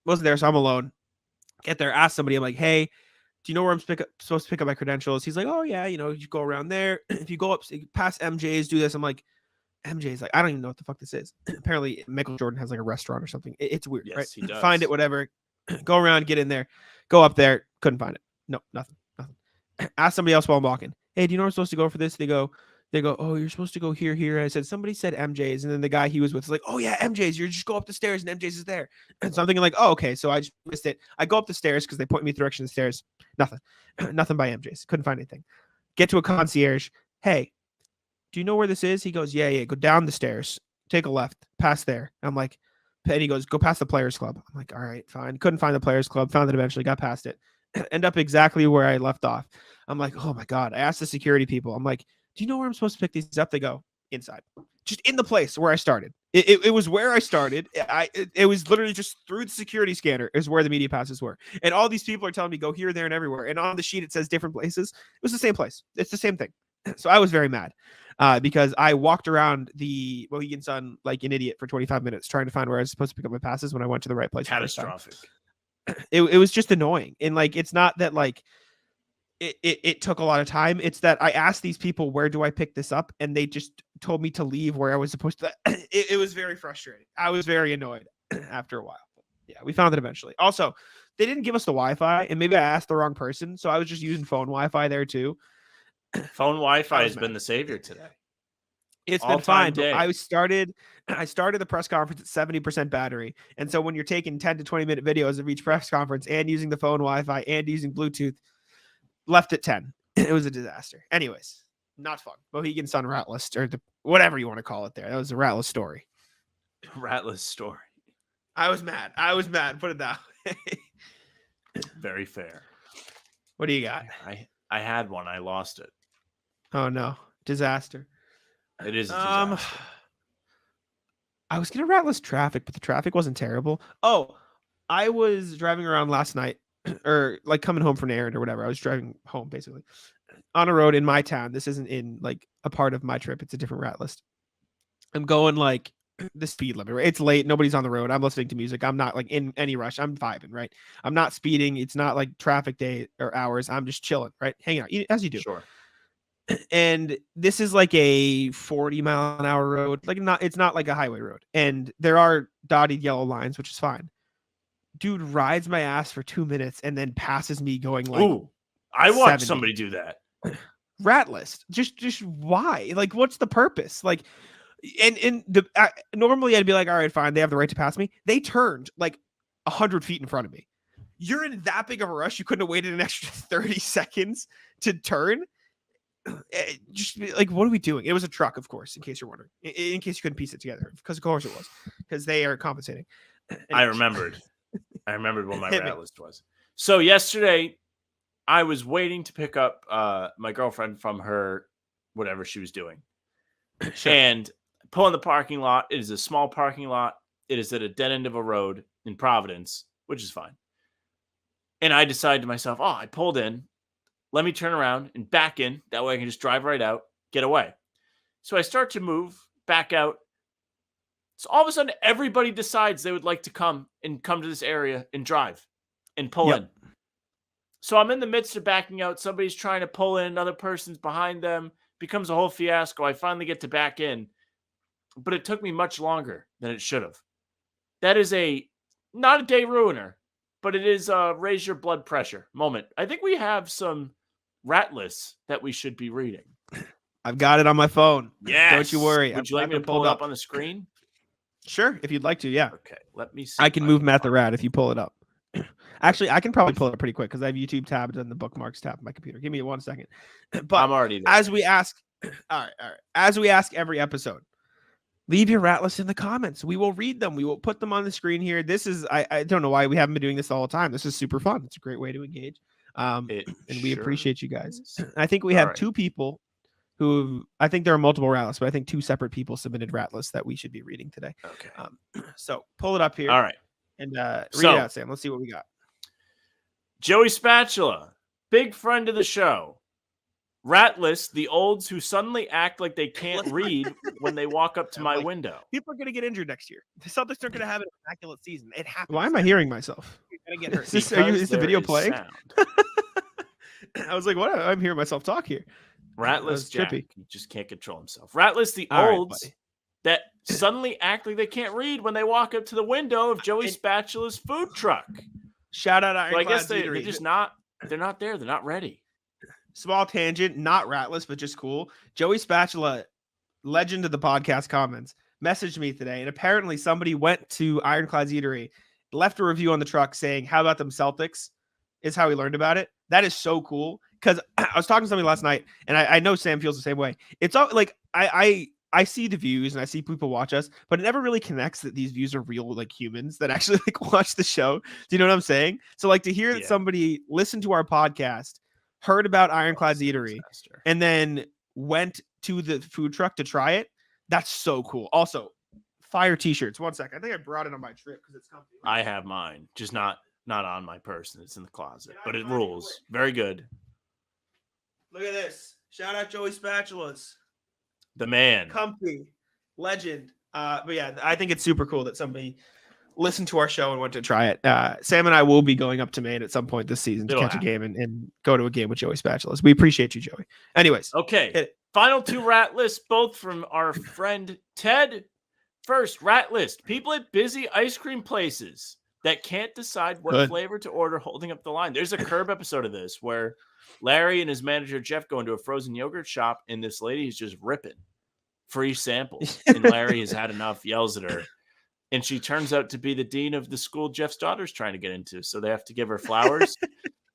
Wasn't there, so I'm alone. Get there, ask somebody. I'm like, hey, do you know where I'm supposed to pick up my credentials? He's like, oh yeah, you go around there. If you go up past MJ's, do this. I'm like, MJ's like, I don't even know what the fuck this is. Apparently, Michael Jordan has like a restaurant or something. It's weird, yes, right? He does. Find it, whatever. Go around, get in there. Go up there. Couldn't find it. No, nothing. Ask somebody else while I'm walking. Hey, do you know where I'm supposed to go for this? They go, oh, you're supposed to go here. I said, somebody said MJ's. And then the guy he was with was like, oh yeah, MJ's. You just go up the stairs and MJ's is there. And so I'm thinking like, oh, okay. So I just missed it. I go up the stairs because they point me in the direction of the stairs. Nothing by MJ's. Couldn't find anything. Get to a concierge. Hey, do you know where this is? He goes, yeah. Go down the stairs. Take a left. Pass there. I'm like, and he goes, go past the Players Club. I'm like, all right, fine. Couldn't find the Players Club. Found it eventually. Got past it. End up exactly where I left off. I'm like, oh my God. I asked the security people. I'm like, do you know where I'm supposed to pick these up? They go, inside. Just in the place where I started. It was where I started. It was literally just through the security scanner is where the media passes were. And all these people are telling me go here, there, and everywhere. And on the sheet, it says different places. It was the same place. It's the same thing. So I was very mad because I walked around the Mohegan Sun like an idiot for 25 minutes trying to find where I was supposed to pick up my passes when I went to the right place. Catastrophic. It was just annoying. And like, it's not that like, it took a lot of time. It's that I asked these people, where do I pick this up? And they just told me to leave where I was supposed to. It was very frustrating. I was very annoyed after a while. Yeah, we found it eventually. Also, they didn't give us the Wi-Fi, and maybe I asked the wrong person. So I was just using phone Wi-Fi there too. Phone Wi-Fi has been the savior today. It's been fine. But I started the press conference at 70% battery. And so when you're taking 10 to 20 minute videos of each press conference and using the phone Wi-Fi and using Bluetooth, left at 10. It was a disaster. Anyways, not fun. Mohegan Sun Ratless, or whatever you want to call it there. That was a Ratless story. Ratless story. I was mad. Put it that way. Very fair. What do you got? I had one. I lost it. Oh, no. Disaster. It is a disaster. I was going to Ratless traffic, but the traffic wasn't terrible. Oh, I was driving around last night. Or like coming home from an errand or whatever. I was driving home basically. on a road in my town. This isn't in like a part of my trip. It's a different rat list. I'm going like the speed limit, right? It's late. Nobody's on the road. I'm listening to music. I'm not like in any rush. I'm vibing, right? I'm not speeding. It's not like traffic day or hours. I'm just chilling, right? Hanging out as you do. Sure. And this is like a 40-mile-an-hour road. Like it's not like a highway road. And there are dotted yellow lines, which is fine. Dude rides my ass for 2 minutes and then passes me going like, ooh, I watched 70. somebody do that. Rat list. Just why? Like, what's the purpose? Like, normally I'd be like, all right, fine. They have the right to pass me. They turned like 100 feet in front of me. You're in that big of a rush. You couldn't have waited an extra 30 seconds to turn. Just like, what are we doing? It was a truck, of course, in case you're wondering, in case you couldn't piece it together, because of course it was, because they are compensating. I remembered what my rat list was. So yesterday I was waiting to pick up my girlfriend from her, whatever she was doing. Sure. And pull in the parking lot. It is a small parking lot. It is at a dead end of a road in Providence, which is fine. And I decided to myself, I pulled in. Let me turn around and back in. That way I can just drive right out, get away. So I start to move back out. So all of a sudden, everybody decides they would like to come to this area and drive and pull in. So I'm in the midst of backing out. Somebody's trying to pull in. Another person's behind them. Becomes a whole fiasco. I finally get to back in. But it took me much longer than it should have. That is not a day ruiner, but it is a raise your blood pressure moment. I think we have some rat lists that we should be reading. I've got it on my phone. Yes. Don't you worry. Would you like me to pull it up on the screen? Sure, if you'd like to, yeah. Okay, let me see. I can move Matt the Rat if you pull it up. Actually, I can probably pull it up pretty quick because I have YouTube tabbed and the bookmarks tab on my computer. Give me 1 second. But I'm already there. As we ask, all right. As we ask every episode, leave your rat list in the comments. We will read them. We will put them on the screen here. This is, I don't know why we haven't been doing this all the time. This is super fun. It's a great way to engage. And we appreciate you guys. I think we have two people who, I think there are multiple rat lists, but I think two separate people submitted rat lists that we should be reading today. Okay. So pull it up here. All right. And read it out, Sam. Let's see what we got. Joey Spatula, big friend of the show. Rat list, the olds who suddenly act like they can't read when they walk up to my window. People are going to get injured next year. The Celtics are going to have an immaculate season. It happens. Why am I hearing myself? You're going to get hurt. Is the video playing? I was like, what? I'm hearing myself talk here. Rat list, Jack. He just can't control himself. Rat list, the olds that suddenly act like they can't read when they walk up to the window of Joey Spatula's food truck. Shout out Ironclad. So I guess they're just not. They're not there. They're not ready. Small tangent, not ratless, but just cool. Joey Spatula, legend of the podcast comments, messaged me today, and apparently somebody went to Ironclad's Eatery, left a review on the truck saying, "How about them Celtics?" Is how he learned about it. That is so cool because I was talking to somebody last night, and I know Sam feels the same way. It's all like I see the views and I see people watch us, but it never really connects that these views are real, like humans that actually like watch the show. Do you know what I'm saying? So like to hear that somebody listened to our podcast, heard about Ironclad's Eatery, and then went to the food truck to try it. That's so cool. Also, fire t-shirts. 1 second. I think I brought it on my trip because it's comfy. I have mine, just not on my person. It's in the closet, but it rules. Very good. Look at this. Shout out Joey Spatulas. The man. Comfy. Legend. But yeah, I think it's super cool that somebody listened to our show and went to try it. Sam and I will be going up to Maine at some point this season to catch a game and go to a game with Joey Spatulas. We appreciate you, Joey. Anyways. Okay. Final two rat lists, both from our friend Ted. First, rat list. People at busy ice cream places that can't decide what flavor to order holding up the line. There's a Curb episode of this where Larry and his manager Jeff go into a frozen yogurt shop and this lady is just ripping free samples. And Larry has had enough, yells at her. And she turns out to be the dean of the school Jeff's daughter's trying to get into. So they have to give her flowers.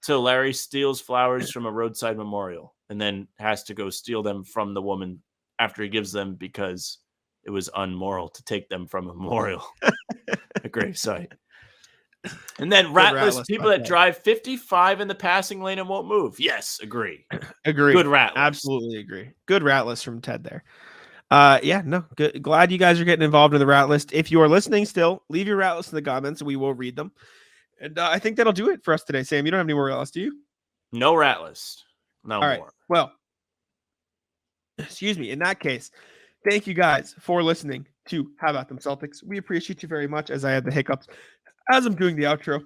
So Larry steals flowers from a roadside memorial and then has to go steal them from the woman after he gives them because it was unmoral to take them from a memorial. A gravesite. And then ratless people that drive 55 in the passing lane and won't move. Yes, agree. Agree. Good rat list. Absolutely agree. Good rat list from Ted there. Good. Glad you guys are getting involved in the rat list. If you are listening still, leave your rat list in the comments. We will read them. And I think that'll do it for us today. Sam, you don't have any more rat list, do you? No rat list. No All more. right. Well, excuse me. In that case, thank you guys for listening to How About Them Celtics. We appreciate you very much. As I had the hiccups as I'm doing the outro,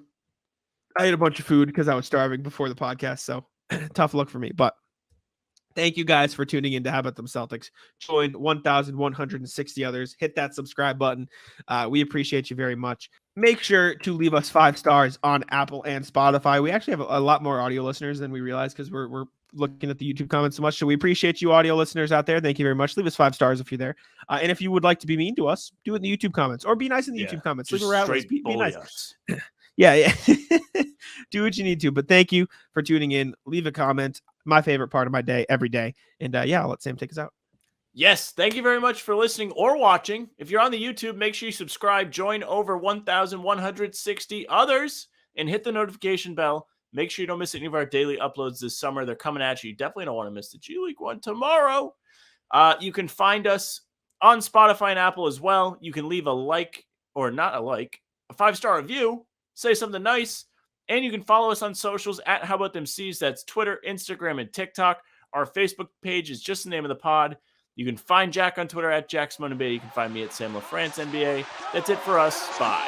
I ate a bunch of food because I was starving before the podcast. So tough luck for me. But thank you guys for tuning in to How About Them Celtics. Join 1,160 others. Hit that subscribe button. We appreciate you very much. Make sure to leave us 5 stars on Apple and Spotify. We actually have a lot more audio listeners than we realized because we're looking at the YouTube comments so much. So we appreciate you audio listeners out there. Thank you very much. Leave us 5 stars if you're there. And if you would like to be mean to us, do it in the YouTube comments or be nice in the YouTube comments. Leave a rattlers. Be nice. Yeah. Do what you need to. But thank you for tuning in. Leave a comment. My favorite part of my day every day. And I'll let Sam take us out. Yes, thank you very much for listening or watching. If you're on the YouTube, make sure you subscribe, join over 1,160 others, and hit the notification bell. Make sure you don't miss any of our daily uploads this summer. They're coming at you. You definitely don't want to miss the G League one tomorrow. You can find us on Spotify and Apple as well. You can leave a like, or not a like, a 5-star review, say something nice, and you can follow us on socials at How About Them C's. That's Twitter, Instagram, and TikTok. Our Facebook page is just the name of the pod. You can find Jack on Twitter at JackSimoneNBA. You can find me at Sam LaFrance NBA. That's it for us. Bye.